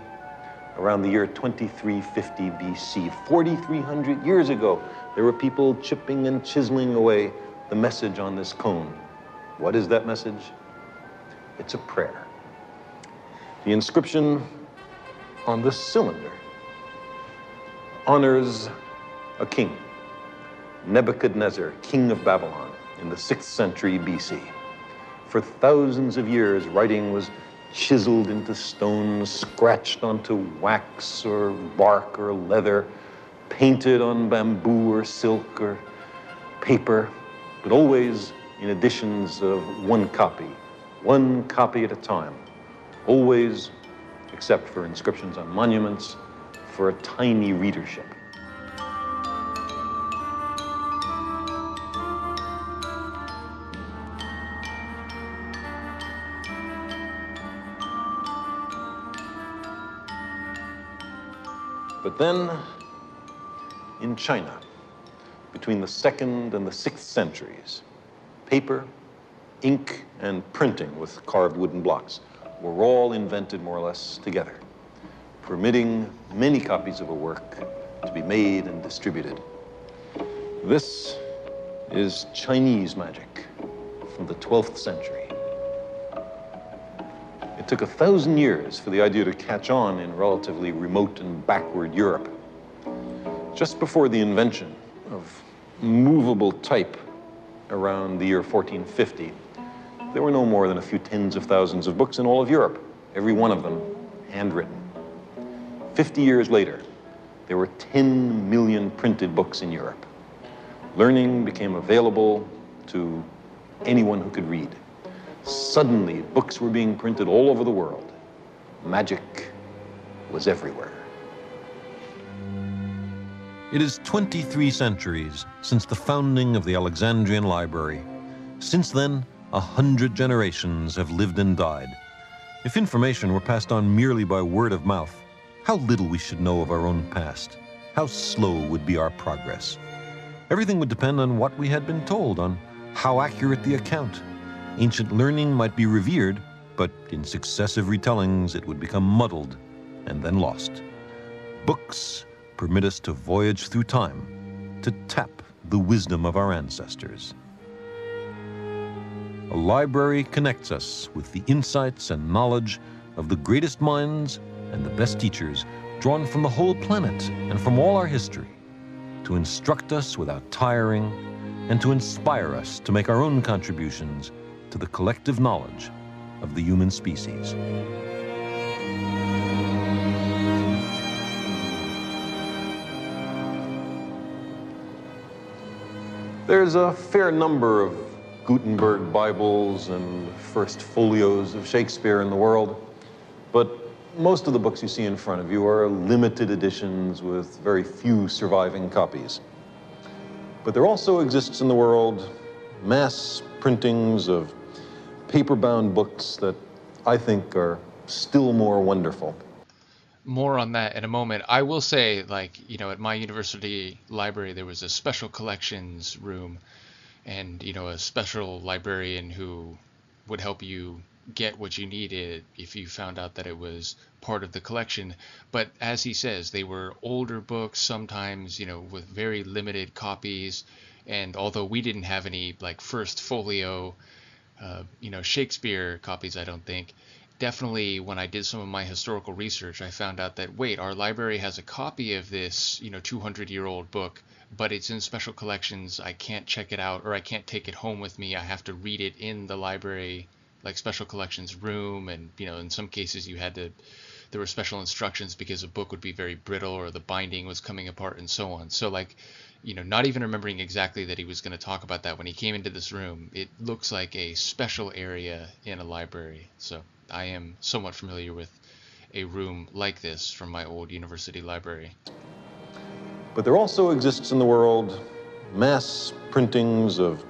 Speaker 3: around the year 2350 BC. 4,300 years ago, there were people chipping and chiseling away the message on this cone. What is that message? It's a prayer. The inscription on this cylinder honors a king, Nebuchadnezzar, king of Babylon, in the 6th century BC. For thousands of years, writing was chiseled into stone, scratched onto wax or bark or leather, painted on bamboo or silk or paper, but always in editions of one copy at a time, always, except for inscriptions on monuments, for a tiny readership. But then, in China, between the 2nd and the 6th centuries, paper, ink, and printing with carved wooden blocks were all invented more or less together, permitting many copies of a work to be made and distributed. This is Chinese magic from the 12th century. It took 1,000 years for the idea to catch on in relatively remote and backward Europe. Just before the invention of movable type around the year 1450, there were no more than a few tens of thousands of books in all of Europe, every one of them handwritten. 50 years later, there were 10 million printed books in Europe. Learning became available to anyone who could read. Suddenly, books were being printed all over the world. Magic was everywhere.
Speaker 2: It is 23 centuries since the founding of the Alexandrian Library. Since then, 100 generations have lived and died. If information were passed on merely by word of mouth, how little we should know of our own past. How slow would be our progress. Everything would depend on what we had been told, on how accurate the account. Ancient learning might be revered, but in successive retellings it would become muddled and then lost. Books permit us to voyage through time, to tap the wisdom of our ancestors. A library connects us with the insights and knowledge of the greatest minds and the best teachers, drawn from the whole planet and from all our history, to instruct us without tiring and to inspire us to make our own contributions to the collective knowledge of the human species.
Speaker 3: There's a fair number of Gutenberg Bibles and first folios of Shakespeare in the world, but most of the books you see in front of you are limited editions with very few surviving copies. But there also exists in the world mass printings of paper-bound books that I think are still more wonderful.
Speaker 1: More on that in a moment. I will say, at my university library, there was a special collections room and, a special librarian who would help you get what you needed if you found out that it was part of the collection. But as he says, they were older books, sometimes, with very limited copies. And although we didn't have any first folio, Shakespeare copies, I don't think, definitely when I did some of my historical research, I found out that, wait, our library has a copy of this, 200-year-old book, but it's in special collections. I can't check it out, or I can't take it home with me. I have to read it in the library, like special collections room. And, in some cases there were special instructions because a book would be very brittle or the binding was coming apart and so on. So not even remembering exactly that he was going to talk about that when he came into this room, it looks like a special area in a library. So I am somewhat familiar with a room like this from my old university library.
Speaker 3: But there also exists in the world mass printings of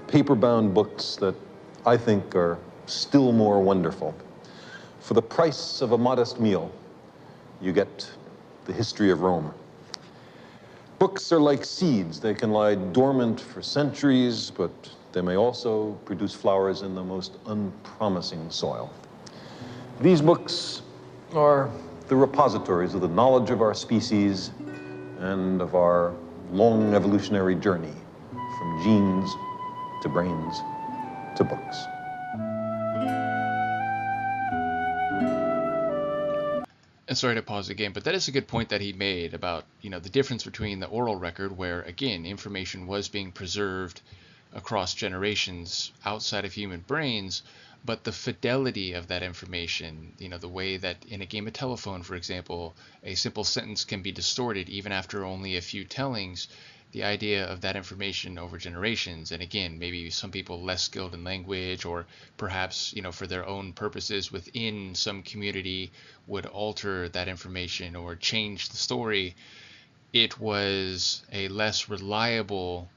Speaker 3: paper-bound books that I think are still more wonderful. For the price of a modest meal, you get the history of Rome. Books are like seeds. They can lie dormant for centuries, but they may also produce flowers in the most unpromising soil. These books are the repositories of the knowledge of our species and of our long evolutionary journey from genes to brains to books.
Speaker 1: And sorry to pause again, but that is a good point that he made about, the difference between the oral record, where, again, information was being preserved across generations outside of human brains, but the fidelity of that information, the way that in a game of telephone, for example, a simple sentence can be distorted even after only a few tellings, the idea of that information over generations. And again, maybe some people less skilled in language, or perhaps, for their own purposes within some community, would alter that information or change the story. It was a less reliable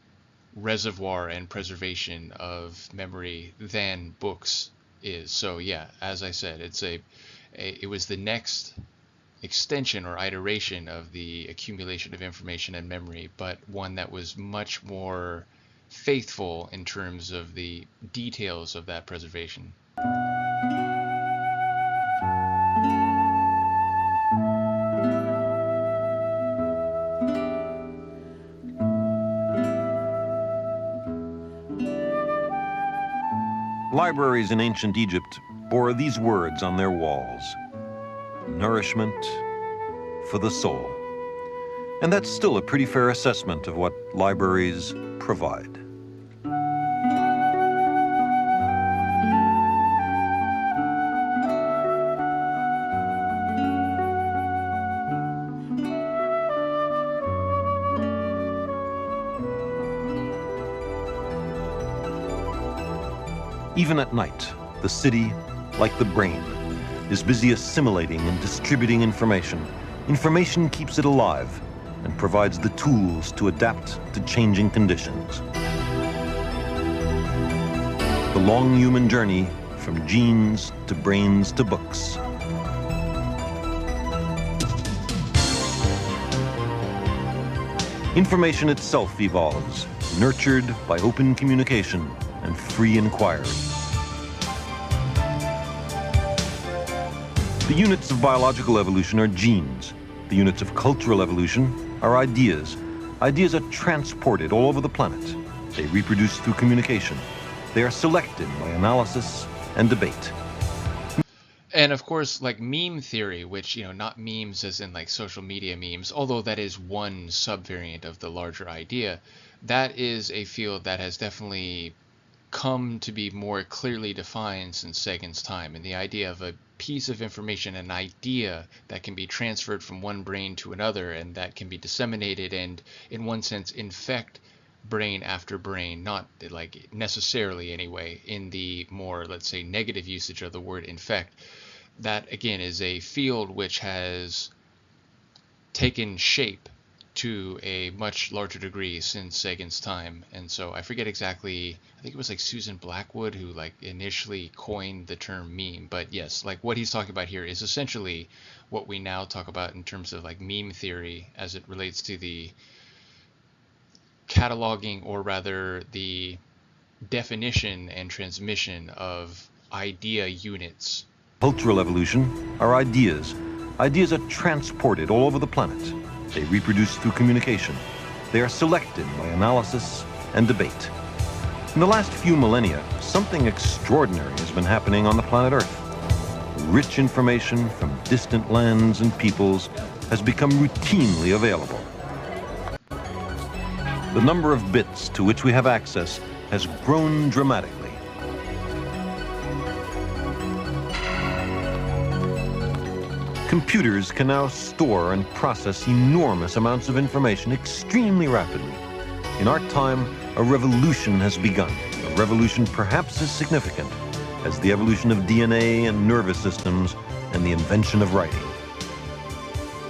Speaker 1: reservoir and preservation of memory than books is. So yeah, as I said, it was the next extension or iteration of the accumulation of information and memory, but one that was much more faithful in terms of the details of that preservation.
Speaker 2: Libraries in ancient Egypt bore these words on their walls: nourishment for the soul. And that's still a pretty fair assessment of what libraries provide. Even at night, the city, like the brain, is busy assimilating and distributing information. Information keeps it alive and provides the tools to adapt to changing conditions. The long human journey from genes to brains to books. Information itself evolves, nurtured by open communication and free inquiry. The units of biological evolution are genes. The units of cultural evolution are ideas. Ideas are transported all over the planet. They reproduce through communication. They are selected by analysis and debate.
Speaker 1: And of course, like meme theory, which, not memes as in like social media memes, although that is one subvariant of the larger idea, that is a field that has definitely come to be more clearly defined since Sagan's time. And the idea of a piece of information, an idea that can be transferred from one brain to another, and that can be disseminated and, in one sense, infect brain after brain, not like necessarily anyway, in the more, let's say, negative usage of the word infect. That, again, is a field which has taken shape to a much larger degree since Sagan's time. And so I forget exactly, I think it was like Susan Blackwood who like initially coined the term meme. But yes, like what he's talking about here is essentially what we now talk about in terms of like meme theory as it relates to the cataloging, or rather the definition and transmission of idea units.
Speaker 2: Cultural evolution are ideas. Ideas are transported all over the planet. They reproduce through communication. They are selected by analysis and debate. In the last few millennia, something extraordinary has been happening on the planet Earth. rich information from distant lands and peoples has become routinely available. The number of bits to which we have access has grown dramatically. Computers can now store and process enormous amounts of information extremely rapidly. In our time, a revolution has begun, a revolution perhaps as significant as the evolution of DNA and nervous systems and the invention of writing.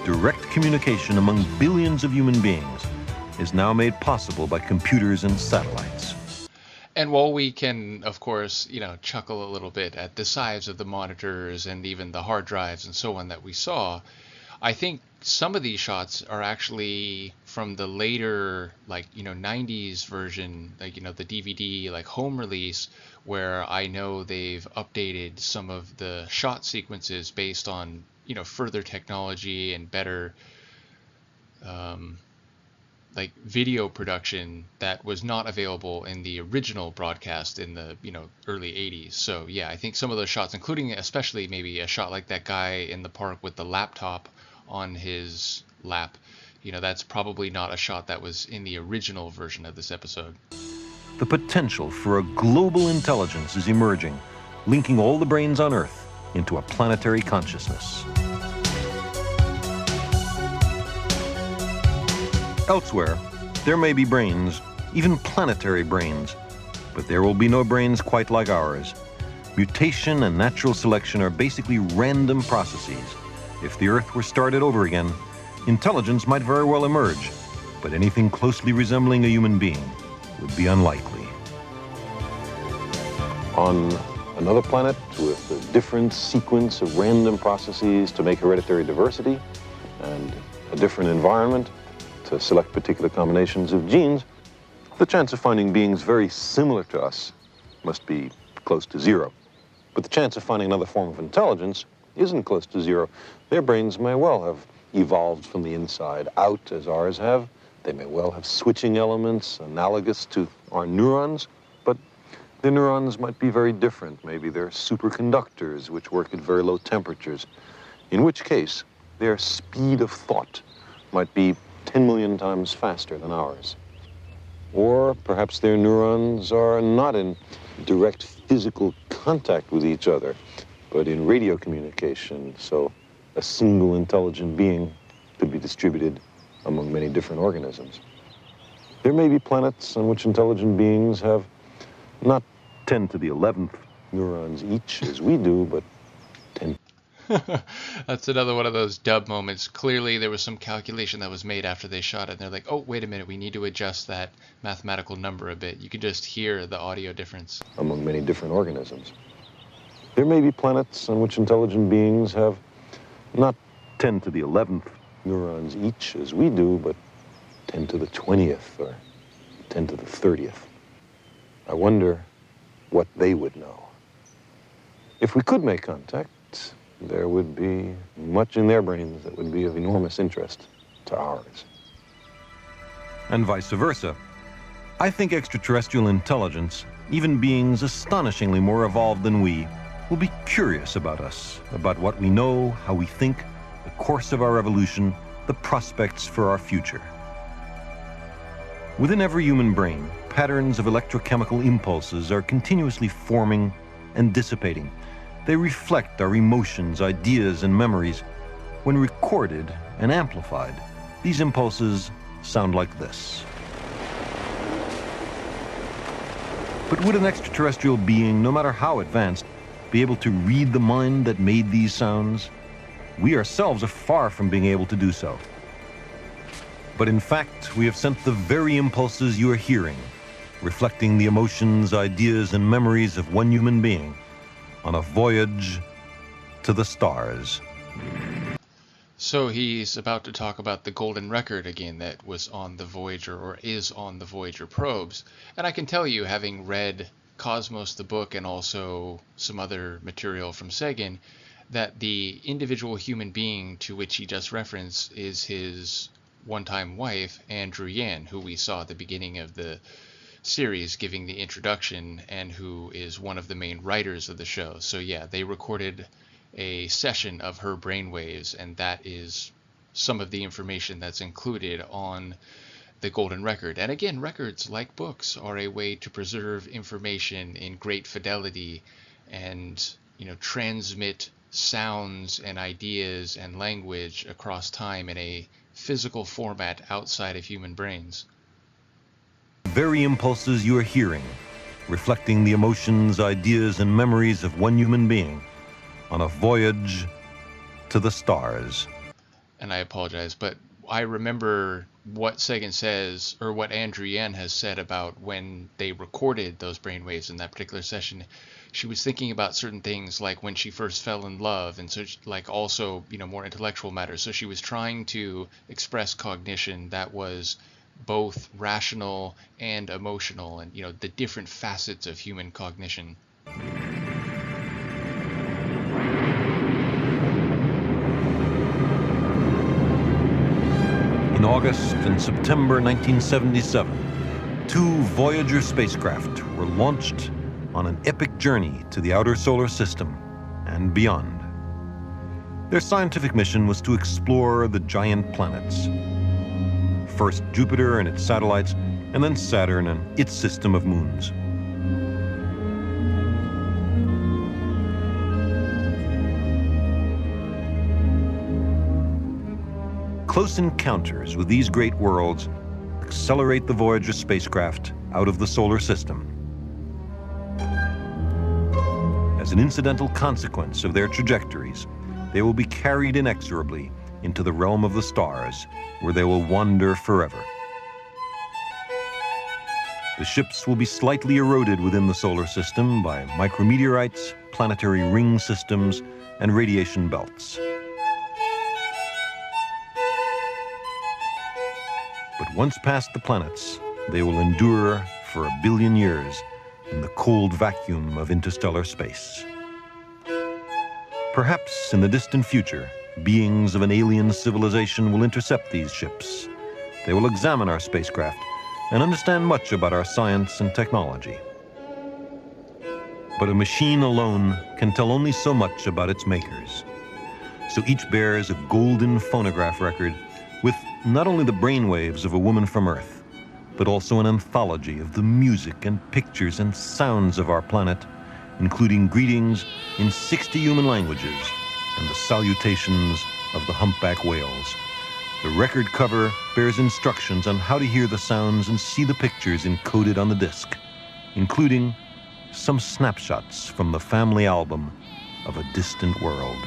Speaker 2: Direct communication among billions of human beings is now made possible by computers and satellites.
Speaker 1: And while we can, of course, chuckle a little bit at the size of the monitors and even the hard drives and so on that we saw, I think some of these shots are actually from the later, 90s version, the DVD, home release, where I know they've updated some of the shot sequences based on, further technology and better, video production that was not available in the original broadcast in the early 80s. So yeah, I think some of those shots, including especially maybe a shot like that guy in the park with the laptop on his lap, that's probably not a shot that was in the original version of this episode.
Speaker 2: The potential for a global intelligence is emerging, linking all the brains on Earth into a planetary consciousness. Elsewhere, there may be brains, even planetary brains, but there will be no brains quite like ours. Mutation and natural selection are basically random processes. If the Earth were started over again, intelligence might very well emerge, but anything closely resembling a human being would be unlikely.
Speaker 3: On another planet with a different sequence of random processes to make hereditary diversity and a different environment to select particular combinations of genes, the chance of finding beings very similar to us must be close to zero. But the chance of finding another form of intelligence isn't close to zero. Their brains may well have evolved from the inside out as ours have. They may well have switching elements analogous to our neurons, but their neurons might be very different. Maybe they're superconductors which work at very low temperatures, in which case their speed of thought might be 10 million times faster than ours. Or perhaps their neurons are not in direct physical contact with each other, but in radio communication, so a single intelligent being could be distributed among many different organisms. There may be planets on which intelligent beings have not 10 to the 11th neurons each as we do, but 10.
Speaker 1: That's another one of those dub moments. Clearly there was some calculation that was made after they shot it, and they're like, oh, wait a minute, we need to adjust that mathematical number a bit. You can just hear the audio difference.
Speaker 3: Among many different organisms. There may be planets on which intelligent beings have not 10 to the 11th neurons each as we do, but 10 to the 20th or 10 to the 30th. I wonder what they would know. If we could make contact, there would be much in their brains that would be of enormous interest to ours.
Speaker 2: And vice versa. I think extraterrestrial intelligence, even beings astonishingly more evolved than we, will be curious about us, about what we know, how we think, the course of our evolution, the prospects for our future. Within every human brain, patterns of electrochemical impulses are continuously forming and dissipating. They reflect our emotions, ideas, and memories. When recorded and amplified, these impulses sound like this. But would an extraterrestrial being, no matter how advanced, be able to read the mind that made these sounds? We ourselves are far from being able to do so. But in fact, we have sent the very impulses you are hearing, reflecting the emotions, ideas, and memories of one human being, on a voyage to the stars.
Speaker 1: So he's about to talk about the golden record again that was on the Voyager, or is on the Voyager probes. And I can tell you, having read Cosmos the book and also some other material from Sagan, that the individual human being to which he just referenced is his one-time wife, Andrew Yan, who we saw at the beginning of the series giving the introduction and who is one of the main writers of the show. So yeah, they recorded a session of her brainwaves, and that is some of the information that's included on the golden record. And again, records, like books, are a way to preserve information in great fidelity and, transmit sounds and ideas and language across time in a physical format outside of human brains.
Speaker 2: Very impulses you are hearing, reflecting the emotions, ideas, and memories of one human being on a voyage to the stars.
Speaker 1: And I apologize, but I remember what Sagan says, or what Andrew Yan has said about when they recorded those brainwaves in that particular session. She was thinking about certain things, like when she first fell in love, and so also more intellectual matters. So she was trying to express cognition that was both rational and emotional, and the different facets of human cognition.
Speaker 2: In August and September 1977, 2 Voyager spacecraft were launched on an epic journey to the outer solar system and beyond. Their scientific mission was to explore the giant planets. First Jupiter and its satellites, and then Saturn and its system of moons. Close encounters with these great worlds accelerate the Voyager spacecraft out of the solar system. As an incidental consequence of their trajectories, they will be carried inexorably into the realm of the stars, where they will wander forever. The ships will be slightly eroded within the solar system by micrometeorites, planetary ring systems, and radiation belts. But once past the planets, they will endure for 1 billion years in the cold vacuum of interstellar space. Perhaps in the distant future, beings of an alien civilization will intercept these ships. They will examine our spacecraft and understand much about our science and technology. But a machine alone can tell only so much about its makers. So each bears a golden phonograph record with not only the brainwaves of a woman from Earth, but also an anthology of the music and pictures and sounds of our planet, including greetings in 60 human languages and the salutations of the humpback whales. The record cover bears instructions on how to hear the sounds and see the pictures encoded on the disc, including some snapshots from the family album of a distant world.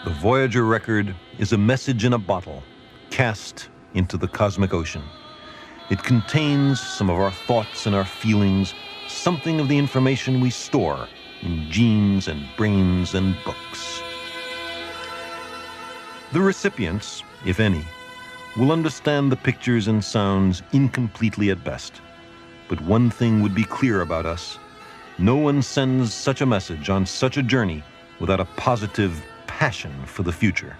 Speaker 2: The Voyager record is a message in a bottle, cast into the cosmic ocean. It contains some of our thoughts and our feelings, something of the information we store in genes and brains and books. The recipients, if any, will understand the pictures and sounds incompletely at best. But one thing would be clear about us: no one sends such a message on such a journey without a positive passion for the future.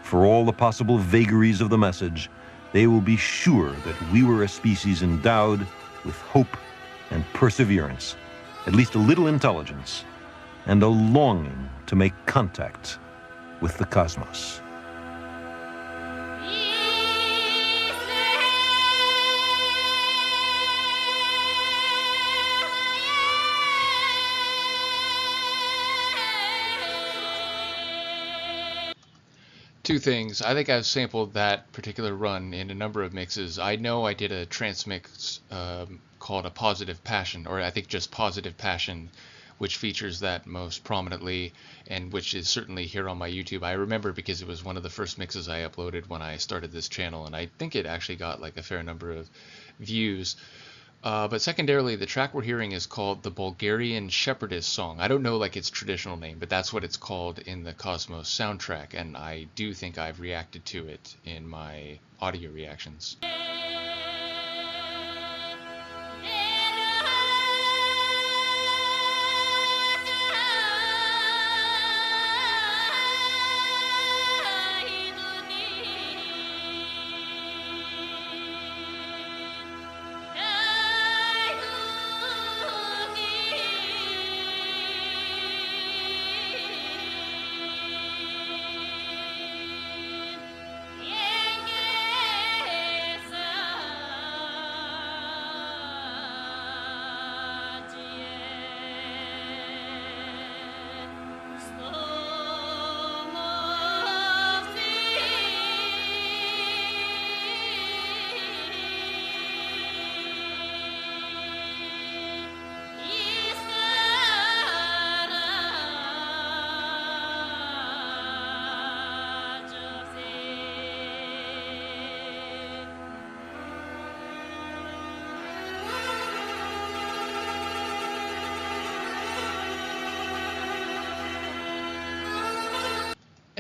Speaker 2: For all the possible vagaries of the message, they will be sure that we were a species endowed with hope and perseverance, at least a little intelligence, and a longing to make contact with the cosmos.
Speaker 1: Two things. I think I've sampled that particular run in a number of mixes. I know I did a transmix called A Positive Passion, or I think just Positive Passion, which features that most prominently, and which is certainly here on my YouTube. I remember because it was one of the first mixes I uploaded when I started this channel, and I think it actually got like a fair number of views. But secondarily, the track we're hearing is called the Bulgarian Shepherdess Song. I don't know like its traditional name, but that's what it's called in the Cosmos soundtrack, and I do think I've reacted to it in my audio reactions.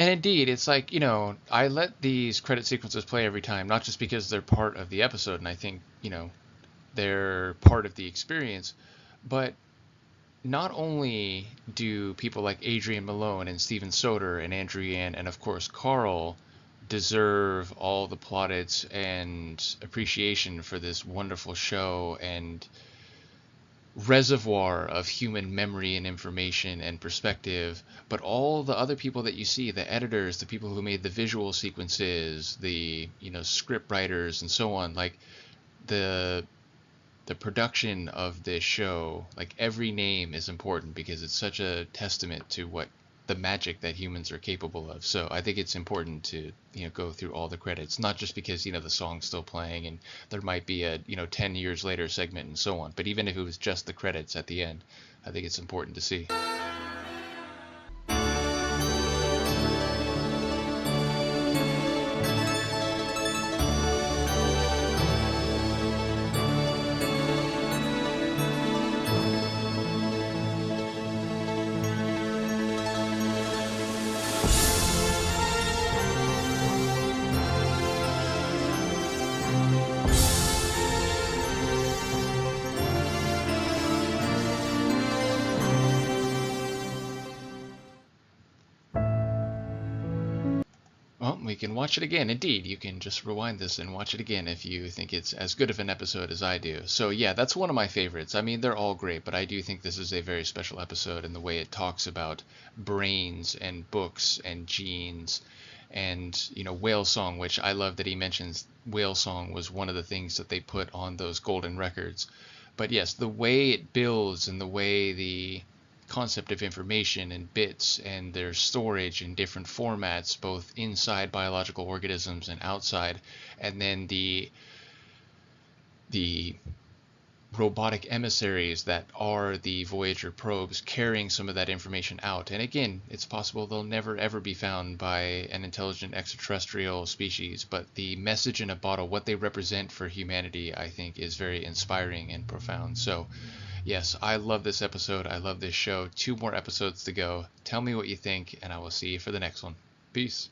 Speaker 1: And indeed, it's like, I let these credit sequences play every time, not just because they're part of the episode, and I think, they're part of the experience, but not only do people like Adrian Malone and Steven Soder and Andrew Yan and, of course, Carl deserve all the plaudits and appreciation for this wonderful show and reservoir of human memory and information and perspective, but all the other people that you see, the editors, the people who made the visual sequences, the script writers and so on, like the production of this show, like every name is important because it's such a testament to what the magic that humans are capable of. So I think it's important to go through all the credits, not just because the song's still playing and there might be a 10 years later segment and so on, but even if it was just the credits at the end, I think it's important to see. Well, we can watch it again. Indeed, you can just rewind this and watch it again if you think it's as good of an episode as I do. So yeah, that's one of my favorites. I mean, they're all great, but I do think this is a very special episode in the way it talks about brains and books and genes and, Whale Song, which I love that he mentions Whale Song was one of the things that they put on those golden records. But yes, the way it builds and the way the concept of information and bits and their storage in different formats, both inside biological organisms and outside, and then the robotic emissaries that are the Voyager probes carrying some of that information out. And again, it's possible they'll never ever be found by an intelligent extraterrestrial species, but the message in a bottle, what they represent for humanity, I think is very inspiring and profound. So yes, I love this episode. I love this show. 2 more episodes to go. Tell me what you think, and I will see you for the next one. Peace.